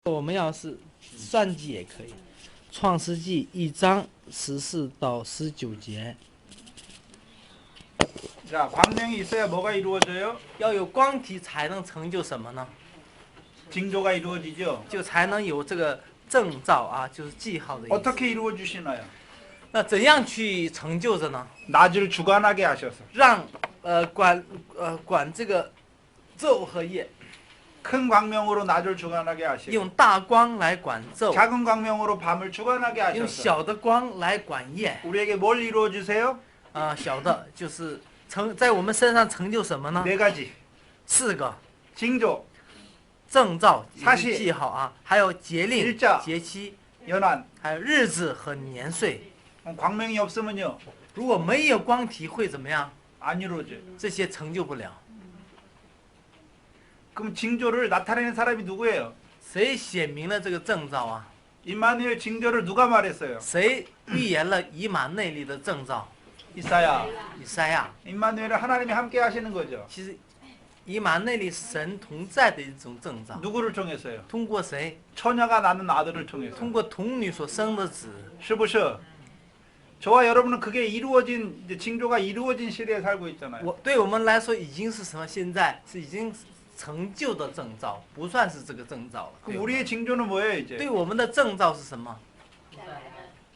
我们要是算计也可以，《创世纪》1章14到19节。 자, 광명이 있어야 뭐가 이루어져요? 要有光体才能成就什么呢？ 징조가 이루어지죠. 就才能有这个证照啊，就是记号的意思。 어떻게 이루어 주시나요? 那怎样去成就着呢？ 낮을 주관하게 하셔서 让管这个昼和夜， 큰 광명으로 낮을 주관하게 하시고 用大光来管昼， 작은 광명으로 밤을 주관하게 用 하셔서 小的光来管夜。 우리에게 뭘 이루어 주세요? 小的就是在我们身上成就什么呢？ 네 가지. 4个 징조, 证照，也 사시 是记号啊，还有节令、 일자 节期， 연한. 还有日子和年岁。 광명이 없으면요. 如果没有光体会怎么样？ 안 이루어져요. 这些成就不了。 그럼 징조를 나타내는 사람이 누구예요? 谁显明了这个证照啊？ 임마누엘 징조를 누가 말했어요? 谁预言了以马内利的证照？ 이사야. 以赛亚。 임마누엘은 하나님이 함께 하시는 거죠. 其实，以马内利神同在的一种证照。 누구를 통해서요? 通过谁？ 처녀가 낳는 아들을 통해서. 通过童女所生的子。 슈브셔. 저와 여러분은 그게 이루어진 징조가 이루어진 시대에 살고 있잖아요. 对我们来说已经是什么？现在是已经成就的证照，不算是这个证照了。 그럼 우리의 징조는 뭐예요, 이제? 对我们的证照是什么？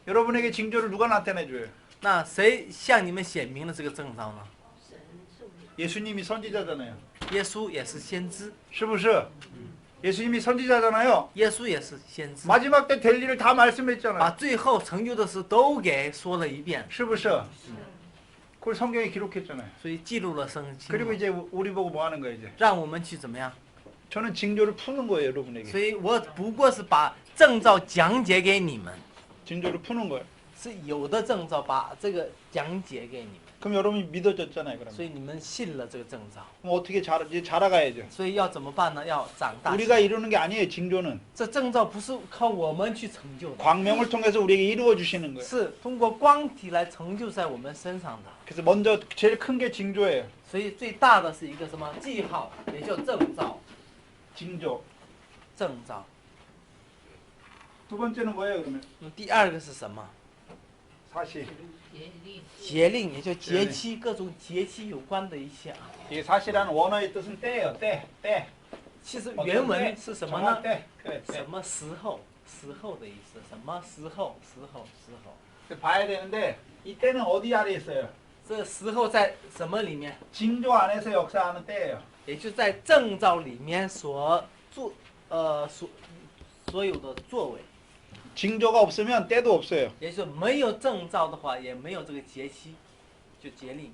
여러분에게 징조를 누가 나타내 줘요? 那谁向你们显明了这个证照呢？ 예수님이 선지자잖아요. 耶稣也是先知， 슈브셔. 예수님이 선지자잖아요. 耶稣也是先知， 마지막 때 될 일을 다 把 말씀했잖아요. 最后成就的事都给说了一遍， 슈브셔. 그걸 성경에 기록했잖아요. 所以记录了圣经， 그리고 이제 우리 보고 뭐 하는 거예요, 이제? 让我们去怎么样？ 저는 징조를 푸는 거예요, 所 여러분에게. 以我不过是把证照讲解给你们， 징조를 푸는 거예요. 是有的证照把这个讲解给你们， 그럼 여러분이 믿어졌잖아요, 所 그러면. 以你们信了这个证照， 그럼 어떻게 이제 자라가야죠. 所以要怎么办呢？要长大起 우리가 来。 이루는 게 아니에요, 징조는. 这证照不是靠我们去成就的， 광명을 통해서 우리에게 이루어 주시는 거예요. 是通过光体来成就在我们身上的。 그래서 먼저 제일 큰 게 징조예요. 所以最大的是一个什么记号，也叫证照。 징조. 证照。 두 번째는 뭐예요, 그러면? 那第二个是什么？ 사실. 节令，也就节期，各种节期有关的一些啊。 이 사실은 원어의 뜻은 때예요, 때. 其实原文是什么呢？ 때. 그래, 什 때. 么时候？时候的意思。什么时候？时候。 봐야 되는데 이 때는 어디 아래 있어요? 这时候在什么里面？ 징조 안에서 역사하는 때예요. 也就在证照里面所有的作为。 징조가 없으면 때도 없어요. 也就是没有证照的话，也没有这个节期，就节令。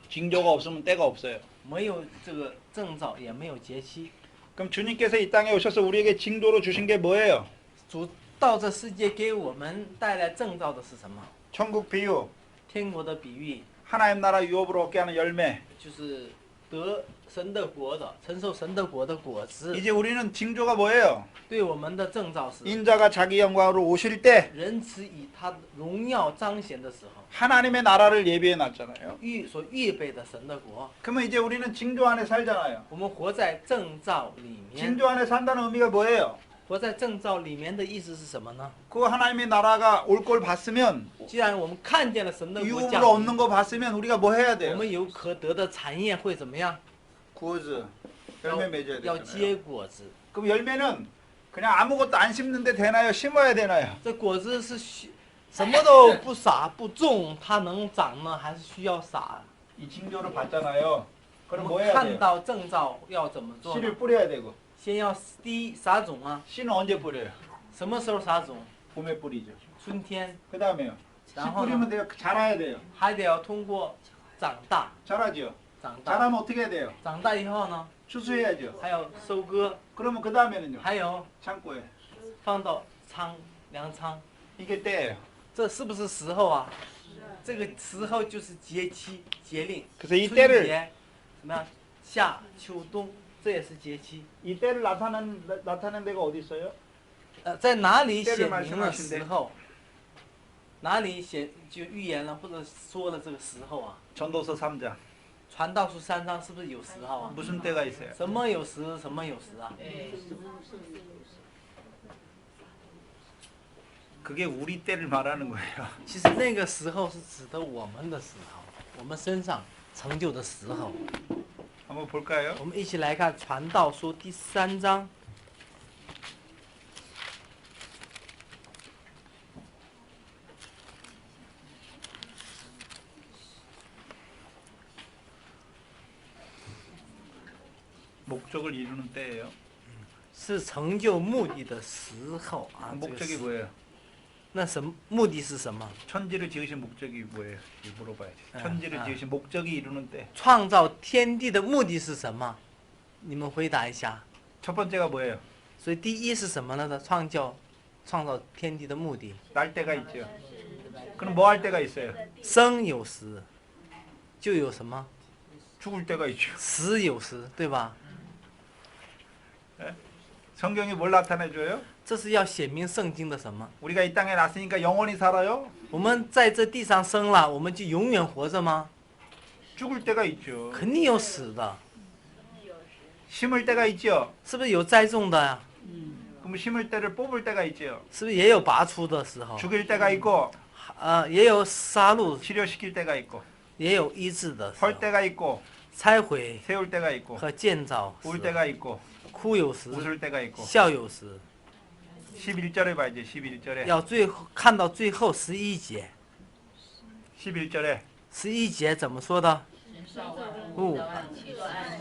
징조가 없으면 때가 없어요. 没有这个证照，也没有节期。 그럼 주님께서 이 땅에 오셔서 우리에게 징조로 주신 게 뭐예요? 主到这世界给我们带来证照的是什么？ 천국 비유, 天国的比喻， 하나님 나라 유업으로 얻게 하는 열매. 就是得神的国的，承受神的国的果子。 이제 우리는 징조가 뭐예요? 对我们的证照是， 인자가 자기 영광으로 오실 때 人子以他的荣耀彰显的时候， 하나님의 나라를 예비해 놨잖아요. 所预备的神的国。 그러면 이제 우리는 징조 안에 살잖아요. 我们活在证照里面， 징조 안에 산다는 의미가 뭐예요? 活在证照里面的意思是什么呢？ 그 하나님의 나라가 올 걸 봤으면 既然我们看见了神的国降 유업으로 얻는 临， 거 봤으면 우리가 뭐 해야 我 돼요? 们有可得的产业会怎么样？ 구워즈 열매 맺어야 要 되잖아요. 结果子。 그럼 열매는 그냥 아무것도 안 심는데 되나요? 심어야 되나요? 这果子是什么都不撒不种，它能长呢，还是需要撒？ 이 징조를 봤잖아요. 我 그럼 뭐 们 해야 看 돼요? 到证照要怎么做呢？ 씨를 뿌려야 되고. 先要撒种啊， 씨는 언제 뿌려요? 什么时候撒种？ 봄에 뿌리죠. 春天， 그 다음에요. 씨 然后呢 뿌리면 돼요. 자라야 돼요. 还得要通过长大， 자라죠. 长大， 자라면 어떻게 해야 돼요? 长大以后呢， 추수해야죠. 还要收割， 그러면 그 다음에는요. 还有 창고에. 放到粮仓， 이게 때예요. 这是不是时候啊？这个时候就是节期节令， 그래서 이 春 때를 节怎么样？夏秋冬，这也是节期。 이 때를 나타낸 데가 어디 있어요? 在哪里显明了时候？哪里就预言了或者说了这个时候啊？ 전도서 3장. 传道书3章是不是有时候啊？ 무슨 때가 있어요? 什么有时，什么有时啊？ 그게 우리 때를 말하는 거예요. 其实那个时候是指的我们的时候，我们身上成就的时候。 한번 볼까요? 我们一起来看《传道书》第3章。 목적을 이루는 때예요. 是成就目的的时候啊。 목적이 뭐예요? 那什么目的是什么？ 천지를 지으신 목적이 뭐예요? 이거 물어봐야지. 천지를 지으신 목적이 이루는 때. 创造天地的目的是什么？你们回答一下。 첫 번째가 뭐예요? 所以第一是什么呢？创造天地的目的。 날 때가 있죠. 그럼 뭐 할 때가 있어요? 生有时，就有什么？ 죽을 때가 있죠. 死有时，对吧？ 성경이 뭘 나타내줘요? 这是要显明圣经的什么？ 우리가 이 땅에 났으니까 영원히 살아요? 我们在这地上生了，我们就永远活着吗？ 죽을 때가 있죠. 肯定有死的， 심을 때가 있죠. 是不是有栽种的呀？ 그럼 심을 때를 뽑을 때가 있죠. 是不是也有拔出的时候？ 죽일 때가 있고 也有杀戮， 치료시킬 때가 있고 也有医治的时候 헐 。 때가 있고 拆毁 세울 때가 있고 和建造时 울 때가 있고 哭有时， 웃을 때가 있고 笑有时。 11절에 봐야지. 11절에 要最后看到最后11节， 11절에 11节怎么说的？不，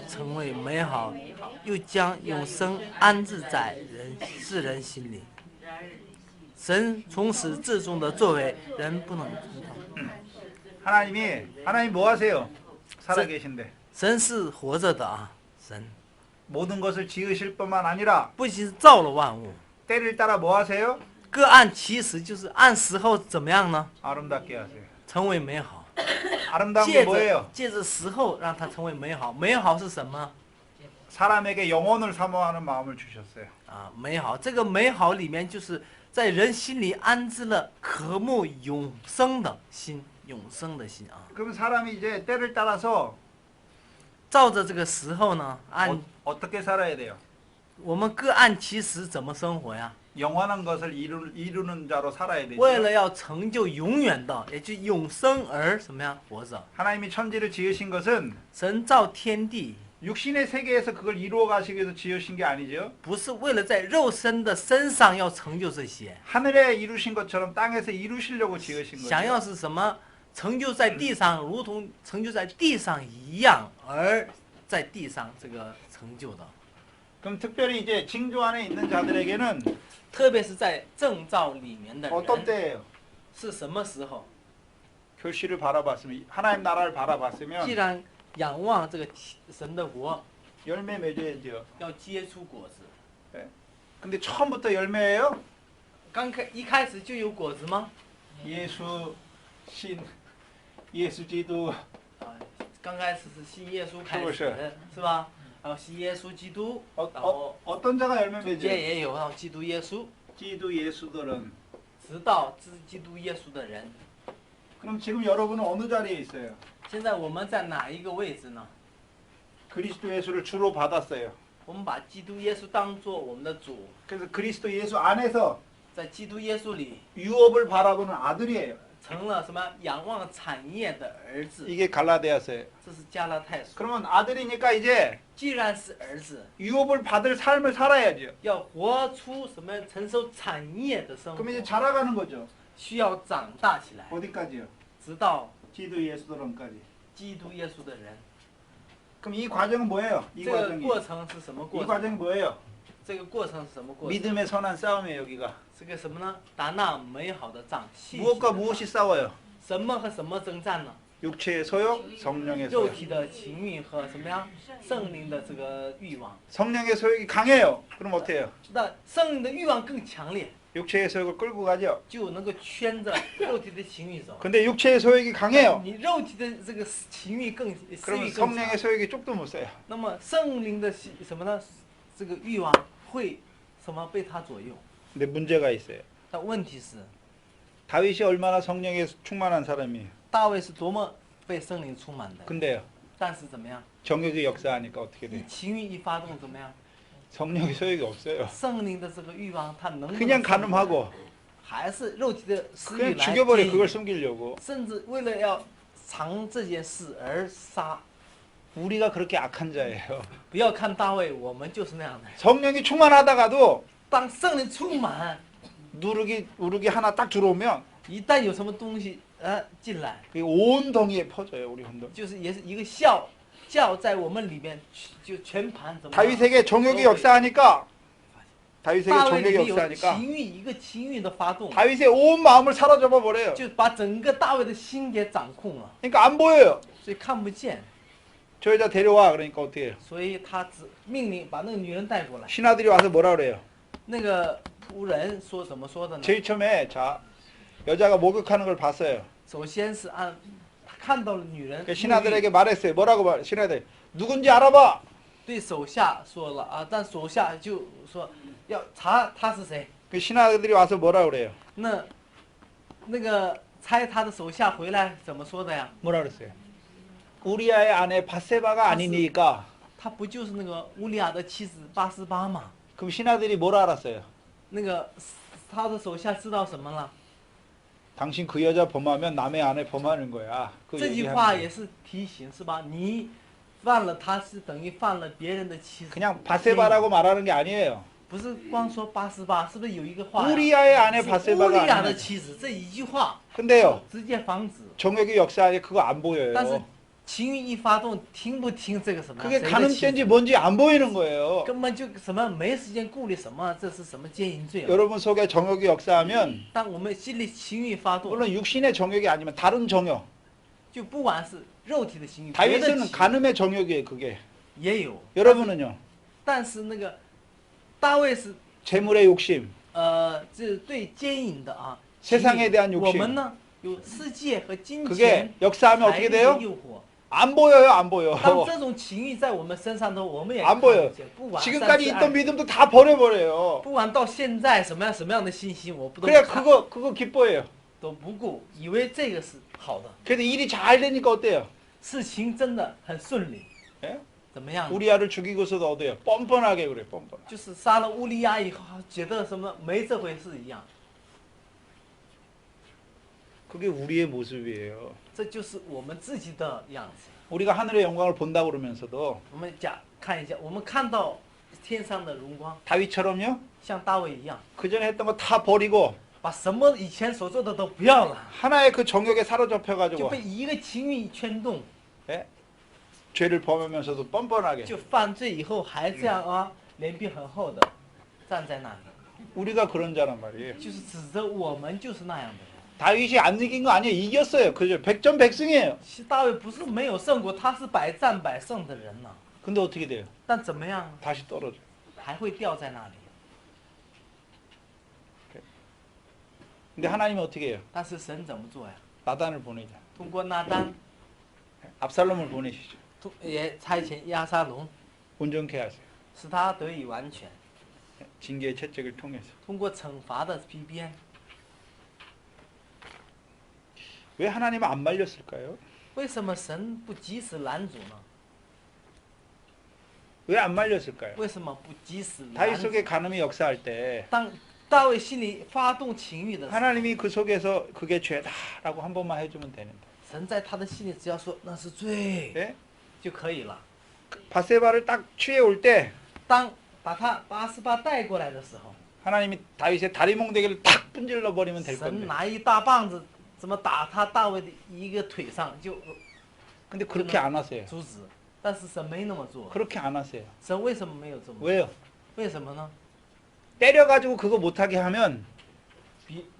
成为美好，又将永生安置在世人心里。神从始至终的作为，人不能知道。 하나님 뭐 하세요? 살아계신데 神是活着的啊，神 모든 것을 지으실 뿐만 아니라 不仅是造了万物， 때를 따라 뭐 하세요? 各按其时，就是按时候怎么样呢？ 아름답게 하세요. 成为美好。 아름다운 게 借 뭐예요? 着借着时候让它成为美好。美好是什么？ 사람에게 영혼을 사모하는 마음을 주셨어요. 啊，美好，这个美好里面就是在人心里安置了渴慕永生的心，永生的心啊。 그럼 사람이 이제 때를 따라서 照着这个时候呢，按 어떻게 살아야 돼요? 我们各按其时怎么生活呀？ 영원한 것을 이루는 자로 살아야 되죠. 为了要成就永远的，也就永生而什么呀？活着。 하나님이 천지를 지으신 것은 神造天地， 육신의 세계에서 그걸 이루어 가시기 위해서 지으신 게 아니죠. 不是为了在肉身的身上要成就这些， 하늘에 이루신 것처럼 땅에서 이루시려고 지으신 想要 거죠. 是什么？成就在地上，如同成就在地上一样，而在地上这个成就的。 그럼 특별히 이제 징조 안에 있는 자들에게는 特别是在正造里面的 어떤 人， 때예요? 是什么时候？ 결실을 바라봤으면 하나님 나라를 既 바라봤으면 然仰望这个神的国， 열매 맺어야죠. 要结出果子。 근데 처음부터 열매예요? 一开始就有果子吗？ 예수 신 예수基督啊，刚开始是信耶稣开是不始是，是吧？然后信耶稣基督， 어, 然后 어떤 자가 열매 中间 맺어요? 也有然后基督耶稣， 기도 예수들은 直到基督耶稣的人。 그럼 지금 여러분은 어느 자리에 있어요? 现在我们在哪一个位置呢？ 그리스도 예수를 주로 받았어요. 我们把基督耶稣当做我们的主， 그래서 그리스도 예수 안에서 在基督耶稣里 유업을 바라보는 아들이에요. 成了什么仰望产业的儿子。 이게 갈라디아서예요. 这是加拉太书。 그러면 아들이니까 이제 既然是儿子， 유업을 받을 삶을 살아야죠. 要活出什么承受产业的生活 그럼 ， 이제 자라가는 거죠. 需要长大起来， 어디까지요? 直到 기도 예수들은까지. 基督耶稣的人。 그럼 이 과정은 뭐예요? 이 这个 과정이. 过程是什么 이 过程？ 과정이 뭐예요? 这个过程是什么过程？ 믿음의 선한 싸움이에요, 여기가. 这个什么呢？打那美好的仗，信心的 무엇과 仗 무엇이 싸워요? 什么和什么征战呢？ 육체의 소욕, 성령의 肉 소욕. 体的情欲和什么呀？圣灵的这个欲望。 성령의 소욕이 강해요. 그럼 어떻게 해요? 那圣灵的欲望更强烈， 육체의 소욕을 끌고 가죠. 就能够圈着肉体的情欲走。 근데 육체의 소욕이 강해요. 你肉体的这个情欲更私 그러면 欲更强 성령의 ， 소욕이 쪽도 못 써요. 那么圣灵的什么呢？这个欲望会什么被他左右？ 근데 문제가 있어요. 但问题是， 다윗이 얼마나 성령에 충만한 사람이에요. 大卫是多么被圣灵充满的， 근데요. 但是怎么样？ 정욕이 역사하니까 어떻게 你 돼요? 情欲一发动，怎么样？ 성령의 소욕이 없어요. 圣灵的这个欲望，它能不能 그냥 가늠하고 还是肉体的私欲 그냥 来 죽여버려 奸 그걸 淫， 숨기려고. 甚至为了要藏这件事而杀。 우리가 그렇게 악한 자예요. 不要看大卫，我们就是那样的。 성령이 충만하다가도 当圣灵充满， 누룩이 하나 딱 들어오면 一旦有什么东西进来， 그게 온 덩이에 퍼져요. 우리 혼돈. 就是也是一个酵在我们里面就全盘怎么样？ 다윗에게 정욕이 역사하니까 다윗에게 大卫 정욕이 里面有 역사하니까 情欲，一个情欲的发动， 다윗의 온 마음을 사로잡아 버려요. 就把整个大卫的心给掌控了， 그러니까 안 보여요. 所以看不见。 저 여자 데려와 그러니까 어떻게 해요? 所以他只命令把那个女人带过来。 신하들이 와서 뭐라 그래요? 那个仆人说怎么说的呢？ 제일 처음에 자 여자가 목욕하는 걸 봤어요. 首先是他看到了女人， 신하들에게 말했어요. 뭐라고 말? 신하들 누군지 알아봐. 对手下说了啊，但手下就说要查他是谁。 그 신하들이 와서 뭐라 그래요? 那个猜他的手下回来怎么说的呀？ 뭐라 그랬어요? 우리아의 아내 바세바가 아니니까. 他不就是那个乌利亚的妻子八十八吗？ 그럼 신하들이 뭐라 알았어요? 那个他的手下知道什么了？ 당신 그 여자 범하면 남의 아내 범하는 거야. 그 这句 얘기하는 话 거예요. 也是提醒是吧？你犯了他是等于犯了别人的妻子。 그냥 바세바라고 말하는 게 아니에요. 不是光说八十八，是不是有一个话呀？ 우리아의 아내 是乌 바세바가 利亚的 아니면 妻子这一句话 근데요 直接防止。 정욕의 역사에 그거 안 但是 보여요. 情欲一发动，听不听这个什么？ 그게 谁的 가는 妻子 때인지 뭔지 안 보이는 거예요. 根本就什么没时间顾虑什么，这是什么奸淫罪啊？ 여러분 속에 정욕이 역사하면 当我们心里情欲发动， 물론 육신의 정욕이 아니면 다른 정욕. 就不管是肉体的情欲，别的 다윗은 情欲 간음의 정욕이에요. 그게. 也有。 여러분은요? 但是那个大卫是 재물의 욕심, 这对奸淫的啊。 세상에 대한 我 욕심. 们呢有世界和金 그게 钱、 역사하면 财 어떻게 力的 돼요? 诱惑。 안 보여요, 안 보여. 当这种情欲在我们身上的，我们也 안 看不 보여요. 见。不管 지금까지 32 있던 믿음도 다 버려버려요. 不管到现在什么样的信息，我不都 그래 看 그거 기뻐해요. 都不顾，以为这个是好的， 그래도 일이 잘 되니까 어때요? 事情真的很顺利。 예? 怎么样呢？ 우리아를 죽이고서도 어때요? 뻔뻔하게 그래, 뻔뻔. 就是杀了乌利亚以后，觉得什么没这回事一样。 그게 우리의 모습이에요. 这就是我们自己的样子。 우리가 하늘의 영광을 본다 그러면서도 我们看一下，我们看到天上的荣光， 다윗처럼요? 像大卫一样， 그 전에 했던 거 다 버리고 把什么以前所做的都不要了， 하나의 그 정욕에 就 사로잡혀가지고 被一个情欲圈动， 예? 죄를 범하면서도 뻔뻔하게 就犯罪以后还这样啊，脸皮很厚的站在那里， 우리가 그런 자란 말이에요. 就是指责我们就是那样的人。 다윗이 안 이긴 거 아니에요. 이겼어요. 그죠? 100전100승이에요. 其实大卫不是没有胜过，他是百战百胜的人呢、 근데 어떻게 돼요? 但怎么样 다시 떨어져. 还会掉在那里？ 근데 하나님은 어떻게 해요? 但是神怎么做呀？ 나단을 보내자. 通过拿单， 압살롬을 보내시죠. 也差遣亚沙龙， 온전케 하세요. 使他得以完全。 징계의 채찍을 통해서. 通过惩罚的批鞭， 왜 하나님은 안 말렸을까요? 为什么神不及时拦阻呢？ 왜 안 말렸을까요? 为什么不及时拦 다윗 阻？ 속에 간음이 역사할 때 当大卫心里发动情欲的时候， 하나님이 그 속에서 그게 죄다라고 한 번만 해주면 되는데. 神在他的心里只要说那是罪 예? 就可以了。 바세바를 딱 취해 올 때 当把他88带过来的时候， 하나님이 다윗의 다리 몽둥이를 탁 분질러 버리면 될 神 건데. 拿一大棒子怎么打他大卫的一个腿上就 근데 그렇게 안 하세요. 阻止，但是神没那么做。 그렇게 안 하세요. 神为什么没有这么做？ 왜요? 为什么呢？ 때려가지고 그거 못하게 하면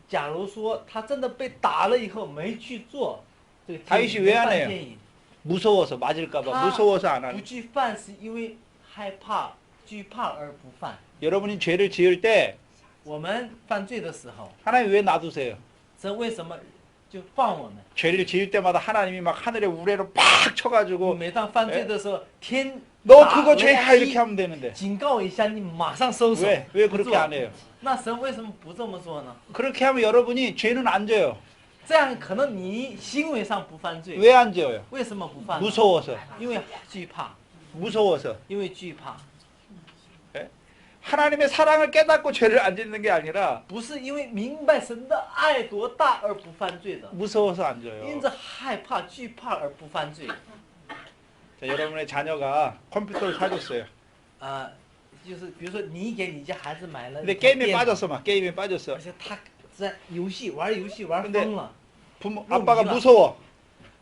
假如说他真的被打了以后没去做这个 다윗이 奸淫 왜안 没犯 해요 奸淫 무서워서 맞을까봐 他 무서워서 안 不 하는. 去犯是因为害怕、惧怕而不犯。 여러분이 죄를 지을 때 我们犯罪的时候， 하나님 왜 놔두세요? 神为什么就放我们？ 죄를 지을 때마다 하나님이 막 하늘의 우레로 팍 쳐가지고 每当犯罪的时候，天 너 打 그거 雷 죄야 击 이렇게 하면 되는데 警告一下，你马上收手。 왜 不 그렇게 做 안 해요? 那神为什么不这么做呢？ 그렇게 하면 여러분이 죄는 안 져요. 这样可能你行为上不犯罪， 왜 안 져요? 为什么不犯呢？ 무서워서 因为惧怕， 무서워서 因为惧怕。 하나님의 사랑을 깨닫고 죄를 안 짓는 게 아니라 不是因为明白神的爱多大而不犯罪的， 무서워서 안 져요. 因着害怕、惧怕而不犯罪。 자, 여러분의 자녀가 컴퓨터를 사줬어요. 就是比如说你给你家孩子买了一 근데 台 게임에 电脑， 빠졌어, 막 게임에 빠졌어. 而且他在游戏玩游戏玩 근데 疯了， 부모, 그럼 아빠가 네가- 무서워.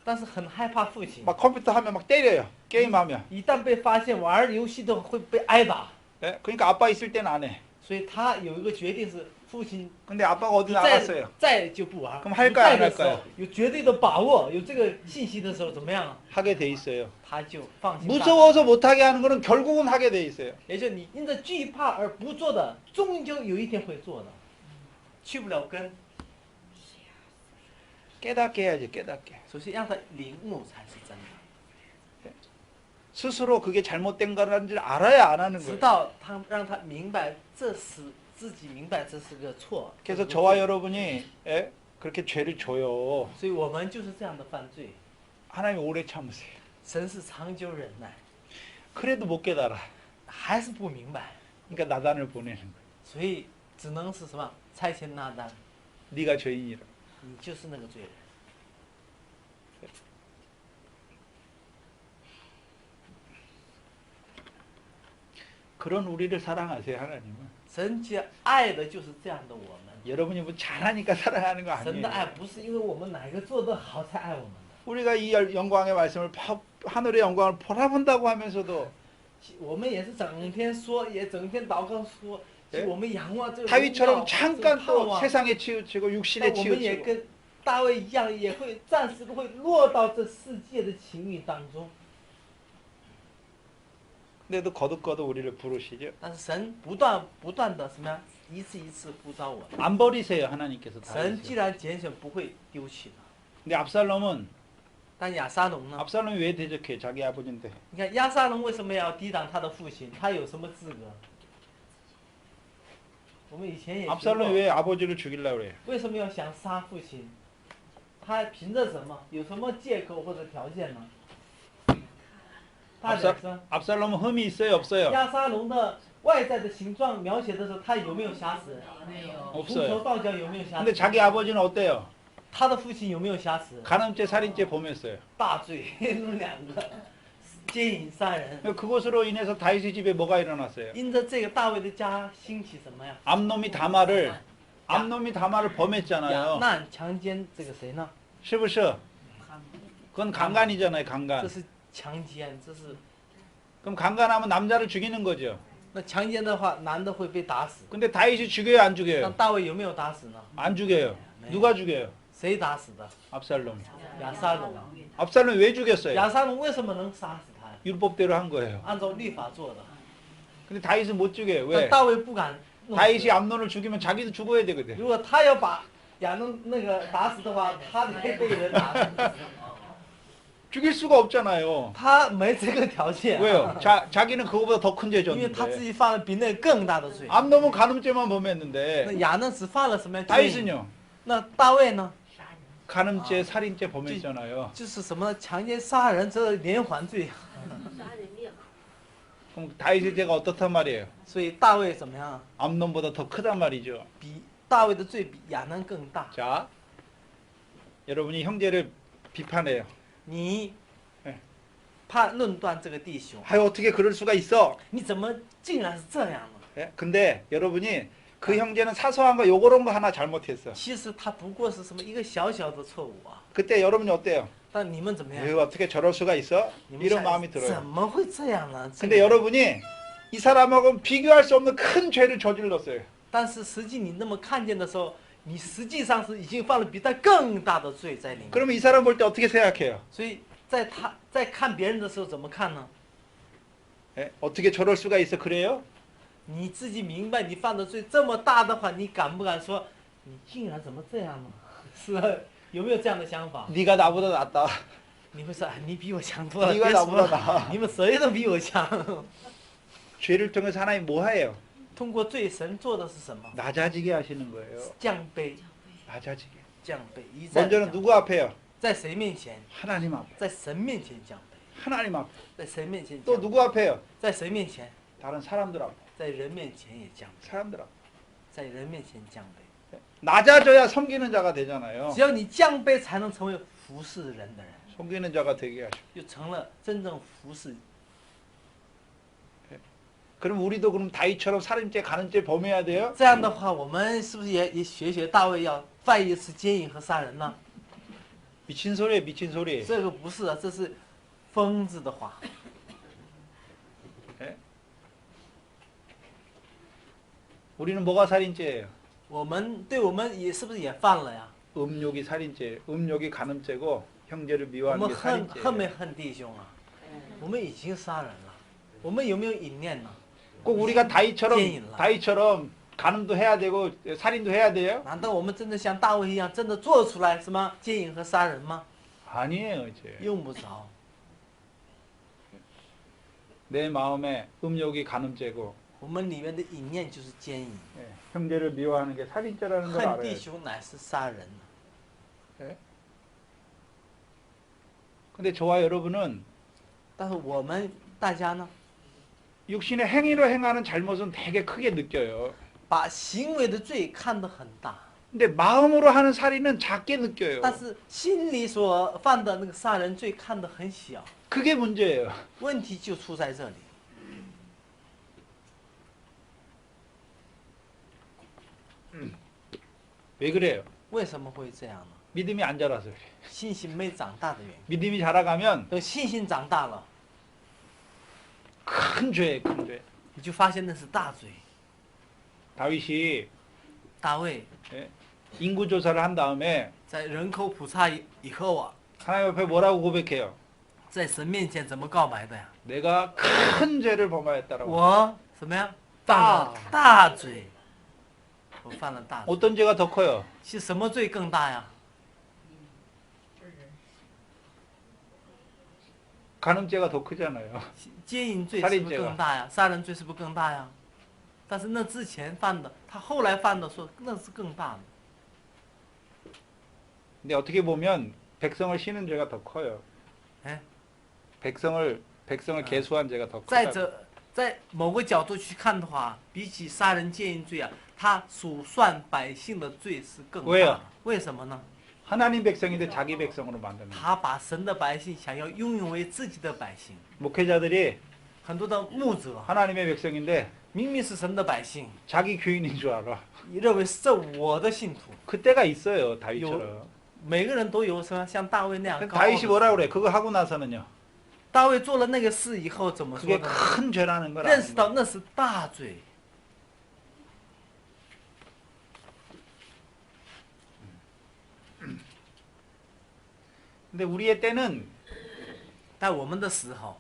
但是很害怕父亲， 막 컴퓨터 하면 막 때려요. 게임하면. 一旦被发现玩游戏的会被挨打， 예? 그러니까 아빠 있을 때는 안 해. 所以他有一个决定是父亲 근데 아빠가 어디 在 나갔어요. 在就不玩， 그럼 不 할까요 在 안 的时候 할까요 有绝对的把握，有这个信息的时候怎么样啊？ 하게 돼 있어요. 他就放心大胆。 무서워서 못하게 하는 거는 결국은 하게 돼 있어요. 也就是你因着惧怕而不做的，终究有一天会做的，去不了根。 깨닫게 해야지, 깨닫게. 首先让他领悟才是真的， 스스로 그게 잘못된 거라는지 알아야 안 하는 直 거예요. 到他让他明白这是自己明白这是个错。 그래서 这是个 저와 罪 여러분이 예? 그렇게 죄를 줘요. 所以我们就是这样的犯罪。 하나님 오래 참으세요. 神是长久忍耐， 그래도 못 깨달아. 还是不明白， 그러니까 나단을 보내는 거예요. 所以只能是什么？差遣拿单， 네가 죄인이라. 你就是那个罪人。 그런 우리를 사랑하세요, 하나님은. 神既爱的就是这样的我们。 여러분이 뭐 잘하니까 사랑하는 거 神的爱 아니에요. 不是因为我们哪个做得好才爱我们的。 우리가 이 영광의 말씀을 하늘의 영광을 보라본다고 하면서도 我们也是整天说，也整天祷告说， 예? 我们仰望这个荣耀 다윗처럼 这 잠깐 个盼 또 望。 세상에 치우치고 但 육신에 我们也 치우치고 跟大卫一样，也会暂时会落到这世界的情欲当中。 근데도 거듭거듭 우리를 부르시죠. 但是神不断的什么呀？一次一次呼召我们。 안 버리세요, 하나님께서 神既 다윗을. 然拣选，不会丢弃的。 근데 압살롬은 但亚沙龙呢？ 압살롬이 왜 대적해? 자기 아버지인데. 你看亚沙龙为什么要抵挡他的父亲？他有什么资格？我们以前也学过 압살롬이 왜 아버지를 죽이려고 그래요? 为什么要想杀父亲？他凭着什么？有什么借口或者条件呢？大点声。 압살롬은 흠이 있어요, 없어요? 亚沙龙的外在的形状描写的时候，他有没有瑕疵？从头 없어요. 到脚有没有瑕 근데 疵？ 자기 아버지는 어때요? 他的父亲有没有瑕疵？ 간음죄, 살인죄 범했어요. 大罪，两个奸淫杀人。 그것으로 인해서 다윗의 집에 뭐가 일어났어요? 因着这个大卫的家兴起什么呀？ 암놈이 다말을 亚 범했잖아요. 难强奸这个谁呢？ 시부셔. 그건 강간이잖아요, 这 강간. 是强奸，这是 그럼 강간하면 남자를 죽이는 거죠. 那强奸的话，男的会被打死。 근데 다윗이 죽여요, 안 那 죽여요? 大卫有没有打死呢？ 안 죽여요. 누가 죽여요? 谁打死的？ 압살롬. 亚沙龙。 압살롬 왜 죽였어요? 亚沙龙为什么能杀死他呀？ 율법대로 한 거예요. 按照律法做的。 근데 다윗은 못 죽여요. 那 왜? 大卫不敢弄死。 다윗이 암논을 죽이면 자기도 죽어야 되거든. 如果他要把亚嫩那个打死的话，他得被人打死。 죽일 수가 없잖아요. 他没这个条件。 왜요? 자기는 그거보다 더 큰 죄 因为他自 졌는데. 己犯了比那个更大的罪。 암놈은 간음죄만 那 범했는데 亚嫩只犯了什么呀？ 다윗은요? 那大卫呢？ 간음죄, 살인죄 범했잖아요. 就是什么强奸、杀人这连环罪。 그럼 다윗의 죄가 어떻단 말이에요? 所以大卫怎么样？ 암놈보다 더 크단 말이죠. 比大卫的罪比亚嫩更大。 자, 여러분이 형제를 비판해요. 你哎论断这个弟兄， 아유 어떻게 그럴 수가 있어? 你怎么竟然是这样呢？ 예? 근데 여러분이 그 형제는 사소한 거 요런 거 하나 잘못했어. 其实他不过是什么一个小小的错误啊。 그때 여러분이 어때요? 但你们怎么样？ 에휴, 어떻게 저럴 수가 있어? 你们 이런 想 마음이 怎 들어요. 么会这样呢？这 근데 个 여러분이 이 사람하고는 비교할 수 없는 큰 죄를 저질렀어요. 但是实际你那么看见的时候，你实际上是已经犯了比他更大的罪在里面。 그러면 이 사람 볼 때 어떻게 생각해요? 所以在他在看别人的时候怎么看呢？ 예? 어떻게 저럴 수가 있어? 그래요? 你自己明白你犯的罪这么大的话，你敢不敢说你竟然怎么这样呢？是吧？有没有这样的想法？ 네가 나보다 낫다. 你会说，哎，你比我强多了， 네가 别说 나보다 了， 나. 你们谁都比我强。 죄를 통해서 하나님 뭐 해요? 通过罪，神做的是什么？ 낮아지게 하시는 거예요. 降卑， 낮아지게. 降卑，一再 먼저는 降 누구 앞에요? 在谁面前？ 하나님 앞에. 在神面前降卑， 하나님 앞에. 在神面前 또 降卑， 누구 앞에요? 在谁面前？ 다른 사람들 앞에. 在人面前也降卑， 사람들 앞. 在人面前降卑。 낮아져야 섬기는 자가 되잖아요. 只要你降卑，才能成为服侍人的人， 섬기는 자가 되게 하시고. 就成了真正服侍。 그럼 우리도 그럼 다윗처럼 살인죄, 간음죄 범해야 돼요? 这样的话，我们是不是也学大卫要犯一次奸淫和杀人呢？ 미친 소리예요, 미친 소리. 这个不是啊，这是疯子的话。 우리는 뭐가 살인죄예요? 我们也是不是也犯了呀？ 음욕이 살인죄, 음욕이 간음죄고 형제를 我 미워하는 们 게 恨 살인죄예요. 没恨弟兄啊？我们已经杀人了，我们有没有淫念呢？ 꼭 우리가奸淫了。 다윗처럼 간음도 해야 되고 살인도 해야 돼요? 难道我们真的像大卫一样，真的做出来什么奸淫和杀人吗？ 아니에요, 이제. 用不着。 내 마음에 음욕이 간음죄고 我们里面的淫念就是奸淫， 형제를 미워하는 게 살인죄라는 걸 恨弟 알아요. 兄乃是杀人。 근데 저와 여러분은 但是我们大家呢， 육신의 행위로 행하는 잘못은 되게 크게 느껴요. 把行为的罪看得很大， 근데 마음으로 하는 살인은 작게 느껴요. 但是心里所犯的那个杀人罪看得很小。 그게 문제예요. 问题就出在这里。 왜 그래요? 为什么会这样呢？ 믿음이 안 자라서 그래요. 信心没长大的原因。 믿음이 자라가면 等信心长大了， 큰 죄예요, 큰 죄. 你就发现那是大罪。 다윗이 大卫 인구 조사를 한 다음에 在人口普查以后啊， 하나님 앞에 뭐라고 고백해요? 在神面前怎么告白的呀？ 내가 큰 죄를 범하였다라고. 我什么呀？犯了大罪，我犯了大罪。 어떤 죄가 더 커요? 是什么罪更大呀？ 간음죄가 더 크잖아요. 奸淫罪是不是更大呀？杀人罪是不是更大呀？但是那之前犯的，他后来犯的说那是更大的。 근데 어떻게 보면 백성을 쉬는 죄가 더 커요. 에? 백성을 개수한 죄가 더 再 커요. 者，在某个角度去看的话，比起杀人奸淫罪啊，他数算百姓的罪是更大 왜요 的。为什么呢？ 하나님 백성인데 자기 백성으로 만드는 거예요. 他把神的百姓想要拥有为自己的百姓。 목회자들이 很多的牧者 하나님의 백성인데 明明是神的百姓， 자기 교인인 줄 알아. 认为是我的信徒。 그때가 있어요, 다윗처럼. 每个人都有什么像大卫那样 근데 高傲的 다윗이 뭐라 그래? 그거 하고 나서는요. 大卫做了那个事以后怎么说 그게 呢？ 큰 죄라는 걸 认识 아는 到 거예요. 那是大罪。 근데 우리의 때는 在我们的时候，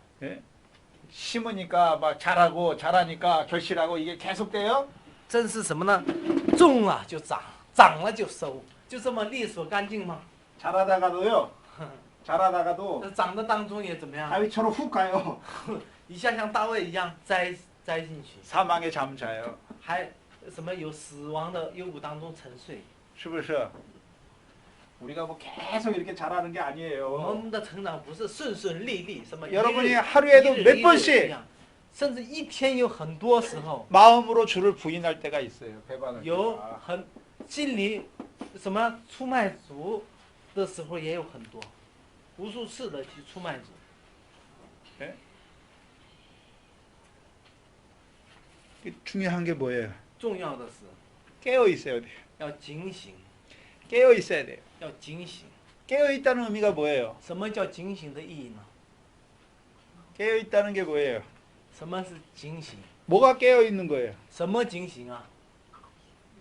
심으니까 막 잘하니까 결실하고 이게 계속돼요? 真是什么呢？种了就长，长了就收，就这么利索干净吗？ 잘하다가도 长的当中也怎么样？ 다윗처럼 훅 가요. 一下像大卫一样栽进去， 사망에 잠자요. 还什么有死亡的幽谷当中沉睡。 是不是? 우리가 뭐 계속 이렇게 잘하는 게 我 아니에요. 们的成长不是顺顺利利，什么 여러분이 하루에도 몇 번씩 甚至一天有很多时候， 마음으로 주를 부인할 때가 있어요. 배반을. 有 때가. 很心里什么出卖主的时候也有很多，无数次的去出卖主。 중요한 게 뭐예요? 重要的是 깨어 있어야 돼요. 要警醒， 깨어 있어야 돼요. 要警醒。 깨어 있다는 의미가 뭐예요? 什么叫警醒的意义呢？ 깨어 있다는 게 뭐예요? 什么是警醒？ 뭐가 깨어 있는 거예요? 什么警醒啊？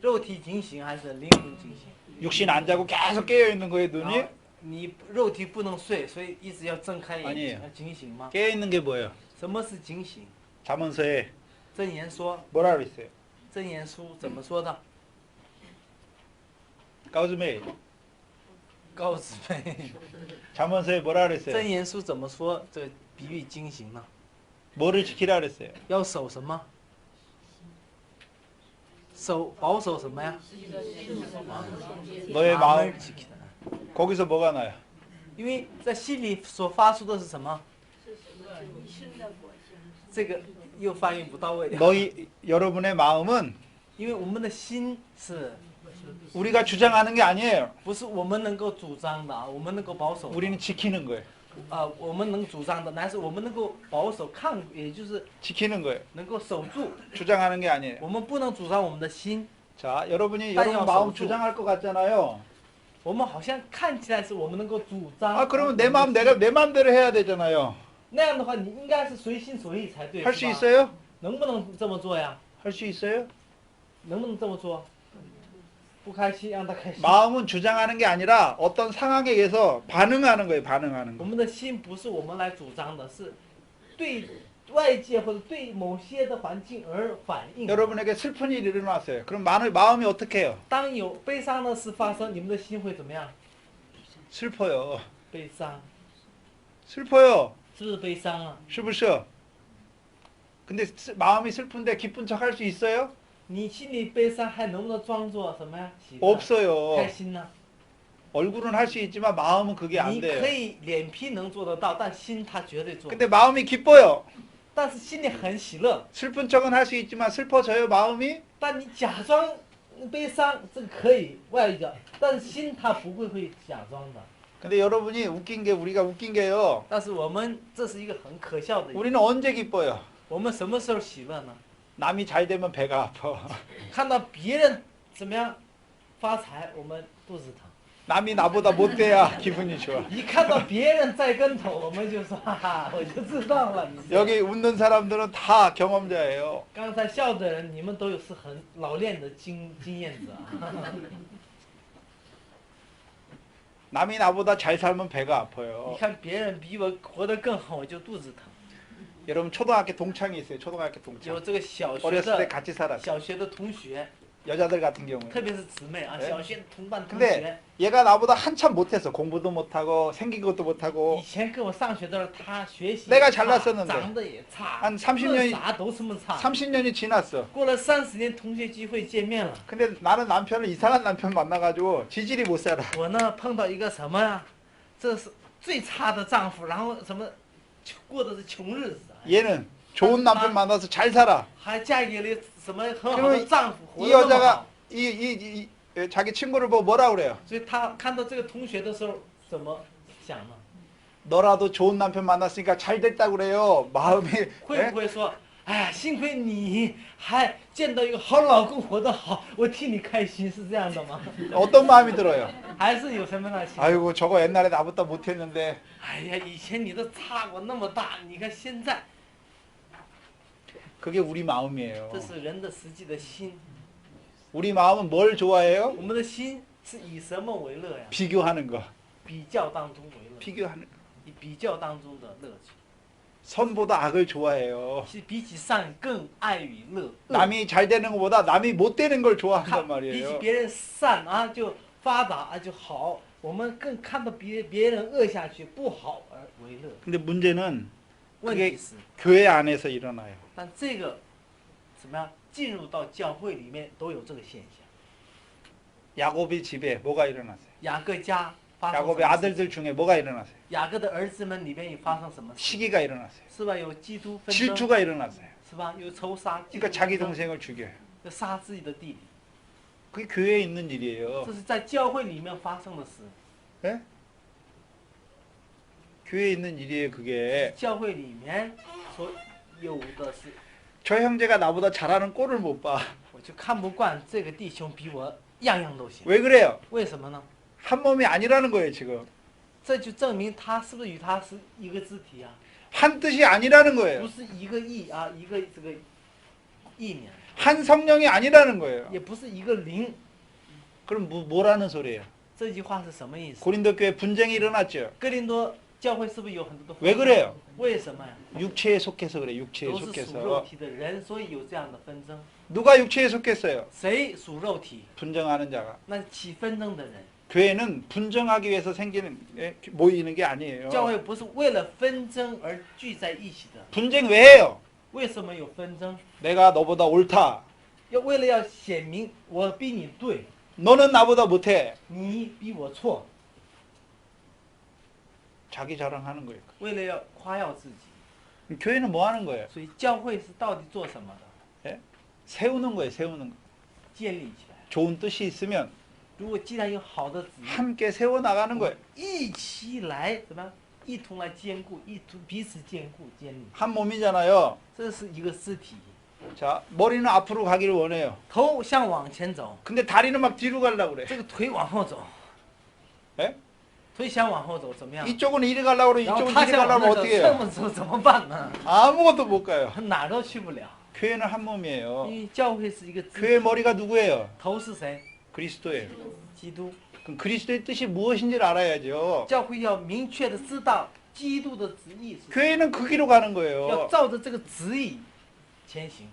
肉体警醒还是灵魂警醒？ 육신 안 자고 계속 깨어 있는 거예요, 눈이? 啊你肉体不能睡，所以一直要睁开眼 아니에요 睛，要警醒吗？ 깨어 있는 게 뭐예요? 什么是警醒？ 잠언서에 箴言说， 뭐라 그랬어요? 箴言书怎么说的？ 까우즈메이 告姊妹， 잠언서에 뭐라 그랬어요? 箴言书怎么说？这比喻警醒呢？ 뭐를 지키라 그랬어요? 要守什么？保守什么呀？ 너의 마음 马지키다 거기서 뭐가 나요? 因为在心里所发出的是什么？这个又翻译不到位。 너희 여러분의 마음은 因为我们的心是 우리가 주장하는 게 아니에요. 不是我们能够主张的啊？我们能够保守的。 우리는 지키는 거예요. 我们能主张的，但是我们能够保守抗，也就是 지키는 거예요. 能够守住。 주장하는 게 아니에요. 我们不能主张我们的心， 자, 여러분이 빨리 여러분 와서 마음 좀- 주장할 것 같잖아요. 我们好像看起来是我们能够主张。 아, 그러면 내 마음 내가 내 마음대로 해야 되잖아요. 那样的话，你应该是随心所欲才对， 할 是 수 吧？ 있어요? 能不能这么做呀？ 할 수 있어요? 能不能这么做？不开心让他开心。 마음은 주장하는 게 아니라 어떤 상황에 의해서 반응하는 거예요. 반응하는 我 거. 们的心不是我们来主张的，是对外界或者对某些的环境而反应。 여러분에게 슬픈 일이 일어났어요. 그럼 마음이 어떻게 해요? 当有悲伤的事发生，你们的心会怎么样？ 슬퍼요. 悲伤， 슬퍼요. 是不是悲伤啊？ 是不是? 근데 마음이 슬픈데 기쁜 척 할 수 있어요? 你心里悲伤，还能不能装作什么呀？喜乐、 없어요. 开心呢？ 얼굴은 할 수 있지만 마음은 그게 안 你 돼요. 可以脸皮能做得到，但心他绝对做不到。 근데 마음이 기뻐요. 但是心里很喜乐， 슬픈 척은 할 수 있지만 슬퍼져요, 마음이? 但你假装悲伤，这个可以外表，但是心他不会假装的。 근데 여러분이 우리가 웃긴 게요. 但是我们这是一个很可笑的， 우리는 언제 기뻐요? 我们什么时候喜乐呢？ 남이 잘 되면 배가 아파. 看到别人怎么样发财，我们肚子疼； 남이 나보다 못 돼야 기분이 좋아. 一看到别人栽跟头，我们就说哈哈，我就知道了。你 여기 웃는 사람들은 다 경험자예요. 刚才笑的人，你们都有是很老练的经验者。 남이 나보다 잘 살면 배가 你 아파요. 看别人比我活得更好，我就肚子疼。 여러분 초등학교 동창이 있어요. 초등학교 有 동창. 这个小学 어렸을 때 的 같이 살았어요. 小学的同学， 여자들 같은 경우에. 特别是姊妹啊， 네 小学同班同 근데 学。 얘가 나보다 한참 못했어. 공부도 못하고 생긴 것도 以 못하고 前跟我上学的时候，他学习 내가 也 잘 差 났었는데 长得也差， 한 30년이 啥都这么差。 30년이 지났어. 过了30年，同学聚会见面了， 근데 나는 남편을 이상한 남편 만나가지고 지질이 못 살아. 我呢碰到一个什么呀？这是最差的丈夫，然后什么过的是穷日子啊， 얘는 좋은 남편 만나서 잘 살아. 还嫁给了什么很好 그러면 的丈夫，活 이 得那么 여자가 好。 자기 친구를 보고 뭐라 그래요? 所以他看到这个同学的时候怎么想呢？ 너라도 좋은 남편 만났으니까 잘 됐다 그래요. 마음이 会 예? 不会说，哎呀，幸亏你还见到一个好老公，活得好，我替你开心，是这样的吗？ 어떤 마음이 들어요? 还是有什么样的情况？ 아이고 저거 옛날에 나보다 못했는데 哎呀，以前你都差过那么大，你看现在， 그게 우리 마음이에요. 这是人的实际的心。 우리 마음은 뭘 좋아해요? 我们的心是以什么为乐呀？ 비교하는 거. 比较当中为乐， 비교하는 거. 以比较当中的乐趣。 선보다 악을 좋아해요. 其实比起善更爱与乐。 남이 잘 되는 것보다 남이 못 되는 걸 좋아한단 看比起 말이에요. 别人善啊就发达啊就好，我们更看到别人恶下去不好而为乐。 근데 문제는 问题是， 교회 안에서 일어나요. 但这个怎么样进入到教会里面都有这个现象。 야곱의 집에 뭐가 일어났어요? 雅各家发生什 야곱의 么事？ 아들들 중에 뭐가 일어났어요? 雅各的儿子们里面有发生什么事？ 시기가 일어났어요. 是吧？有基督纷争， 질투가 일어났어요. 是吧？有仇杀，嫉妒 그러니까 자기 纷争 동생을 죽여요. 要杀自己的弟弟， 그게 교회에 있는 일이에요. 这是在教会里面发生的事。 예? 교회에 있는 일이에요, 그게. 教会里面所有的是， 저 형제가 나보다 잘하는 꼴을 못 봐. 我就看不惯这个弟兄比我样样都行。 왜 그래요? 为什么呢？ 한 몸이 아니라는 거예요, 지금. 这就证明他是不是与他是一个肢体啊？ 한 뜻이 아니라는 不 거예요. 是一个意啊，一个这个意念， 한 성령이 아니라는 거예요. 也不是一个灵。 그럼 뭐라는 소리예요? 这句话是什么意思？ 고린도 교회 분쟁이 일어났죠. 哥林多教会是不是有很多的？ 왜 그래요? 为什么呀？ 육체에 속해서 그래, 육체에 都是属肉 속해서. 体的人，所以有这样的纷争。 누가 육체에 속했어요? 谁属肉体？ 분쟁하는 자가. 那起纷争的人。 교회는 분쟁하기 위해서 생기는 모이는 게 아니에요. 教会不是为了纷争而聚在一起的。 분쟁 왜 해요? 为什么有纷争？ 내가 너보다 옳다. 为了要显明我比你对， 너는 나보다 못해. 你比我错， 자기 자랑하는 거예요. 为了要夸耀自己。 교회는 뭐 하는 거예요? 所以教会是到底做什么的？ 세우는 거예요. 세우는 거. 建立起来。 좋은 뜻이 있으면 如果既然有好的旨意， 함께 세워 나가는 거예요. 一起来怎么样？一同来兼顾，彼此兼顾建立。 한 몸이잖아요. 这是一个肢体， 자, 머리는 앞으로 가기를 원해요. 头向往前走， 근데 다리는 막 뒤로 가려고 그래. 这个腿往后走， 예? 腿想往后走怎么样？ 이쪽은 이리 가려고 그래. 然后 이쪽은 他 이리 想往 가려면 那走， 어떻게 这 해요? 么走怎么办呢？ 아무것도 못 가요. 哪儿都去不了。 교회는 한 몸이에요. 因为教会是一个肢 교회 体， 머리가 누구예요? 头是谁？ 그리스도예요. 基督。 그럼 그리스도의 뜻이 무엇인지를 알아야죠. 教会要明确的知道基督的旨意是什么， 교회는 그 길로 가는 要 거예요. 照着这个旨意前行。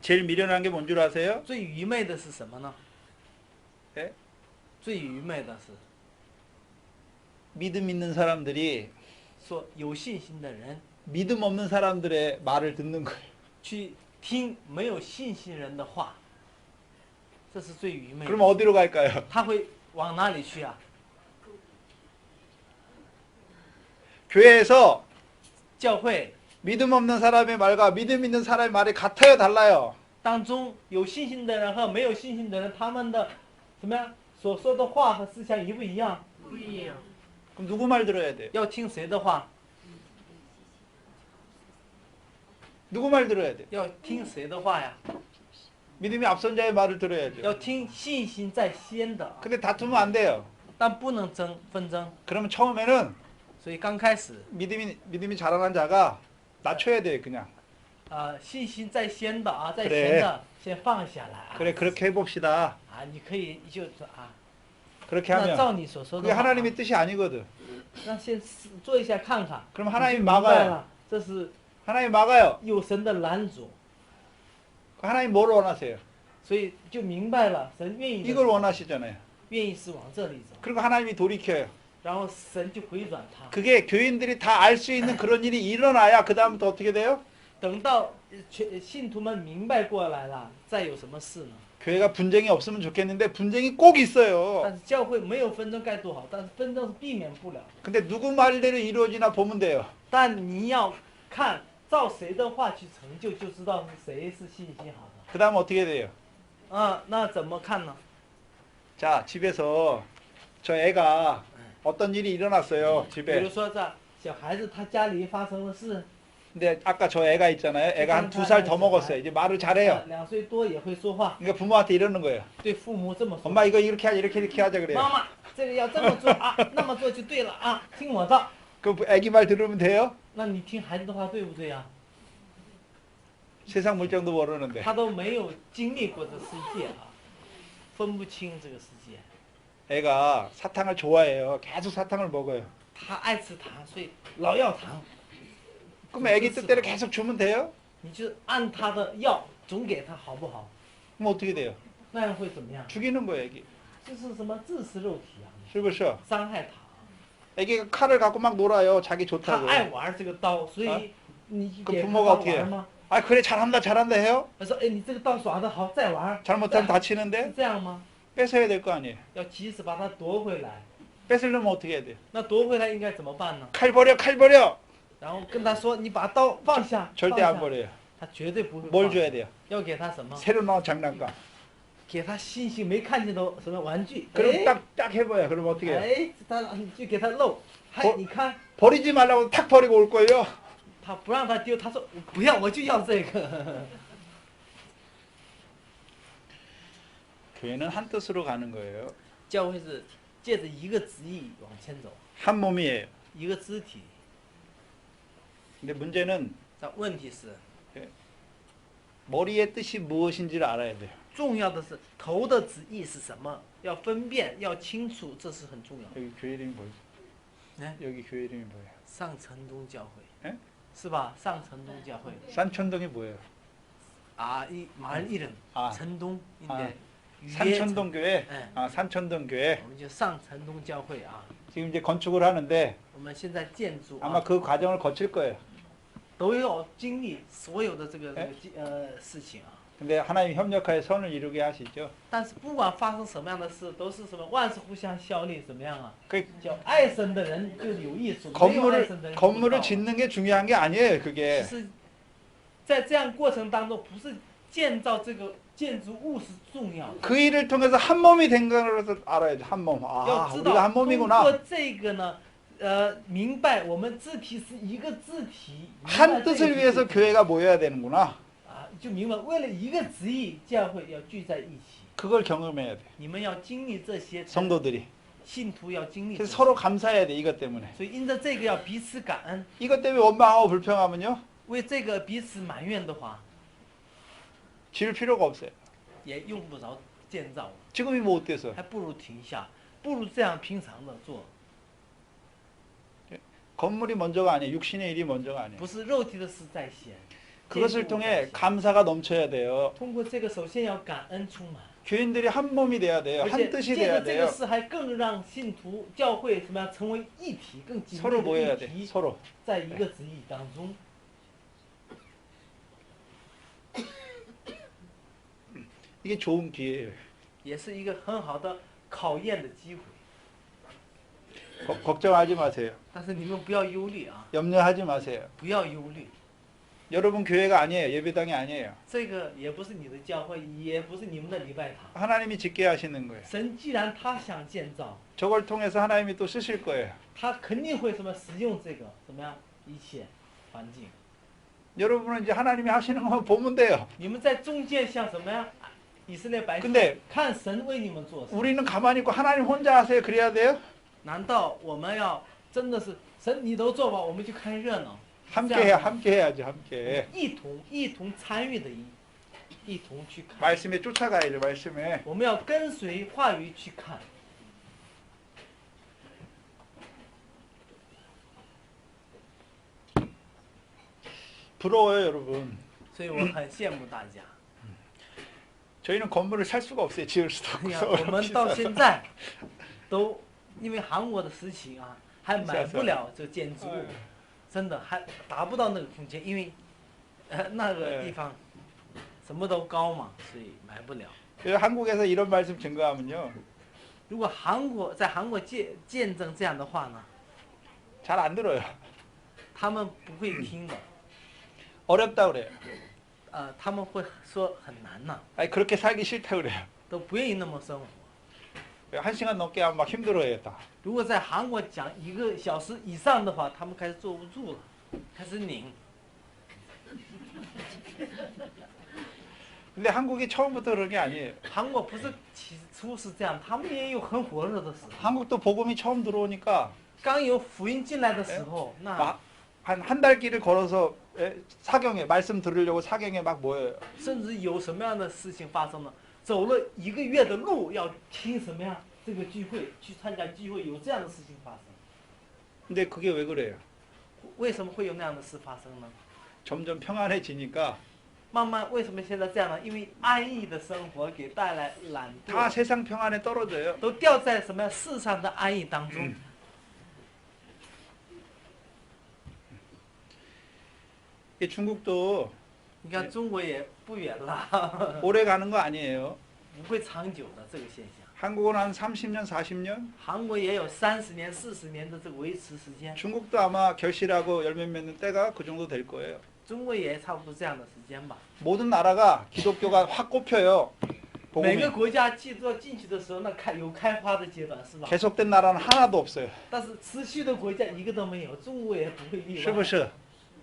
제일 미련한 게 뭔 줄 아세요? 最愚昧的是什么呢？ 예? 最愚昧的是 믿음 있는 사람들이 说有信心的人 믿음 없는 사람들의 말을 듣는 거예요. 去听没有信心人的话，这是最愚昧 그럼 的。 어디로 갈까요? 他会往哪里去啊？ 교회에서 教会 믿음 없는 사람의 말과 믿음 있는 사람의 말이 같아요, 달라요? 当中有信心的人和没有信心的人，他们的怎么样所说的话和思想一不一样？ 그럼 누구 말 들어야 돼요? 要听谁的话？ 누구 말 들어야 돼요? 要听谁的话呀？ 믿음이 앞선 자의 말을 들어야죠. 要听信心在先的， 근데 다투면 안 돼요. 但不能纷争。 그러면 처음에는 所以刚开始， 믿음이 자라난 자가 낮춰야 돼요, 그냥. 信心在先的啊，在 그래 前的先放下来啊。 그래, 그렇게 해봅시다. 啊，你可以就说啊， 그렇게 那 하면 照你所说 그게 的话啊， 하나님의 뜻이 아니거든. 那先做一下看看。 그럼 你就 하나님 明白 막아요. 了，这是 하나님 막아요. 有神的拦阻， 하나님 뭘 원하세요? 所以就明白了，神愿意的 이걸 원하시잖아요. 愿意是往这里走， 그리고 하나님이 돌이켜요. 然后神就回转他。 그게 교인들이 다 알 수 있는 그런 일이 일어나야 그 다음부터 어떻게 돼요? 等到信徒们明白过来了，再有什么事呢？ 교회가 분쟁이 없으면 좋겠는데 분쟁이 꼭 있어요. 但是教会没有纷争该多好，但是纷争是避免不了。 근데 누구 말대로 이루어지나 보면 돼요. 但你要看照谁的话去成就，就知道是谁是信心好的。 그 다음 어떻게 돼요? 那怎么看呢？ 자, 집에서 저 애가 어떤 일이 일어났어요, 比如 집에. 说这小孩子他家里发生了事， 근데 아까 저 애가 있잖아요. 애가 한 2살 더 먹었어요. 이제 말을 잘해요. 2岁多也会说话， 그러니까 부모한테 이러는 거예요. 对父母这么说。 엄마 이거 이렇게 하자, 이렇게 하자 妈 그래요. 妈，这个要这么做啊，那么做就对了啊，听我的。 그 애기 말 들으면 돼요? 那你听孩子的话对不对呀？ 세상 물정도 모르는데. 他都没有经历过这世界啊，分不清这个世界。 애가 사탕을 좋아해요. 계속 사탕을 먹어요. 他爱吃糖，所以老要糖。 그럼 애기 뜻대로 계속 주면 돼요? 你就按他的要总给他，好不好？ 그럼 어떻게 돼요? 那样会怎么样？ 죽이는 거예요, 애기. 这是什么自食肉体啊？ 그렇죠? 伤害他。 애기가 칼을 갖고 막 놀아요. 자기 他 좋다고. 爱玩这个刀，所啊以你 그 给他 부모가 玩 어떻게 吗？ 아, 그래 잘한다 해요? 他说：“哎，你这个刀耍得好，再玩。” 잘못하면 是 다치는데 这样吗？ 뺏어야 될 거 아니에요. 要及时把它夺回来。 뺏으려면 어떻게 해야 돼요? 那夺回来应该怎么办呢？ 칼 버려, 칼 버려. 然后跟他说：“你把刀放下。” 절대 放 안 下 버려요. 他绝对不会 뭘 放 줘야 下。 돼요? 要给他什么？ 새로 나온 장난감. 给他新型没看见的什么玩具。 그럼 딱 해봐요. 그럼 어떻게 해요? 哎，你就给他露。嗨不，你看， 버리지 말라고 탁 버리고 올 거예요. 他不让他丢，他说我不要，我就要这个。 교회는 한 뜻으로 가는 거예요. 教会是借着一个旨意往前走， 한 몸이에요. 一个肢体。 근데 문제는 但问题是， 머리의 뜻이 무엇인지를 알아야 돼요. 重要的是头的旨意是什么，要分辨，要清楚，这是很重要的。 여기 교회 이름이 뭐예요? 네? 여기 교회 이름이 뭐예요? 上城东教会， 예? 是吧？上城东教会 산천동이 뭐예요? 아, 말 이름 아.城东인데 산천동 교회? 네. 아, 산천동 교회. 我们就上城东教会啊。 지금 이제 건축을 하는데 我们现在建筑 아마 啊， 그 과정을 거칠 거예요. 都要经历所有的这个哎事情啊。 근데 하나님 협력하여 선을 이루게 하시죠. 但是不管发生什么样的事，都是什么万事互相效力，怎么样啊？ 그 叫爱神的人就有益处，没有爱神的人就不 건물을 到。 짓는 게 중요한 게 아니에요. 其 그게 实，在这样过程当中，不是建造这个建筑物是重要的， 그 일을 통해서 한 몸이 된 것을 알아야죠. 한 몸. 要 아, 知 우리가 道 한 通 몸이구나. 过这个呢，明白我们肢体是一个肢体，明白 한 这个 뜻을 是 위해서 最重要的 교회가 모여야 되는구나. 啊，就明白为了一个旨意，教会要聚在一起。 그걸 경험해야 돼. 你们要经历这些， 성도들이. 信徒要经历这 그래서 些。 서로 감사해야 돼. 이것 때문에. 所以因着这个要彼此感恩， 이것 때문에 원망하고 불평하면요. 为这个彼此埋怨的话， 지을 필요가 없어요. 也用不着建造， 지금이 뭐 어때서? 还不如停下，不如这样平常的做， 건물이 먼저가 아니에요. 육신의 일이 먼저가 아니에요. 不是肉体的事在先。 그것을 建筑物在 통해 先 감사가 넘쳐야 돼요. 通过这个，首先要感恩充满， 교인들이 한 몸이 돼야 돼요. 而 한 且 뜻이 借 돼야 着这个 돼요. 事，还更让信徒教会什么样成为一体，更紧密 서로 的 모여야 一 돼. 体， 서로. 在一个旨意当中。 이게 좋은 기회예요. 也是一个很好的考验的机会。 걱정하지 마세요. 但是你们不要忧虑啊， 염려하지 마세요. 不要忧虑， 여러분 교회가 아니에요. 예배당이 아니에요. 这个也不是你的教会，也不是你们的礼拜堂。 하나님이 짓게 하시는 거예요. 神既然他想建造， 저걸 통해서 하나님이 또 쓰실 거예요. 他肯定会什么使用这个怎么样一切环境。 여러분은 이제 하나님이 하시는 것만 보면 돼요. 你们在中间像什么呀？以色列百姓 근데 看神为你们做事。 우리는 가만히 있고 하나님 혼자 하세요. 그래야 돼요? 难道我们要真的是神你都做吧，我们就看热闹？ 함께 这 해, 样吗 함께 해야지, 함께. 一同参与的一同去看。 말씀에 쫓아가야죠, 말씀에. 我们要跟随话语去看。 부러워요, 여러분. 所以我很羡慕大家。 저희는 건물을 살 수가 없어요. 지을 수도 你看， 없어. 我们到现在都因为韩国的事情啊，还买不了这建筑物，真的还达不到那个空间，因为那个地方什么都高嘛，所以买不了。 그래서 한국에서 이런 말씀 증거하면요. 如果在韩国见证这样的话呢， 잘 안 들어요. 他们不会听的， 어렵다 그래요. 他们会说很难呐、 아니 그렇게 살기 싫다 그래요. 都不愿意那么生活。 한 시간 넘게 하면 막 힘들어해요, 다. 如果在韩国讲1个小时以上的话，他们开始坐不住了，开始拧。 근데 한국이 처음부터 그런 게 아니에요. 韩国不是起初是这样，他们也有很火热的时候。 한국도 복음이 처음 들어오니까 刚有福音进来的时候，那 한 달 길을 걸어서 사경에 말씀 들으려고 사경에 막 모여요. 甚至有什么样的事情发生呢？走了1个月的路，要听什么呀？这个聚会，去参加聚会，有这样的事情发生。 근데 그게 왜 그래요? 为什么会有那样的事发生呢？ 점점 평안해지니까 慢慢为什么现在这样呢？因为安逸的生活给带来懒 다 惰， 세상 평안에 떨어져요. 都掉在什么呀世上的安逸当中。 중국도 你看中国也不远了， 오래 가는 거 아니에요. 不会长久的这个现象。 한국은 한 30년, 40년? 韩国也有30年、40年的这个维持时间， 중국도 아마 결실하고 열매 맺는 때가 그 정도 될 거예요. 中国也差不多这样的时间吧。 모든 나라가 기독교가 확 꼽혀요. 每 복음이. 个国家记住进去的时候，那有开花的阶段是吧？ 계속된 나라는 하나도 없어요. 但是持续的国家一个都没有，中国也不会例外，是不是?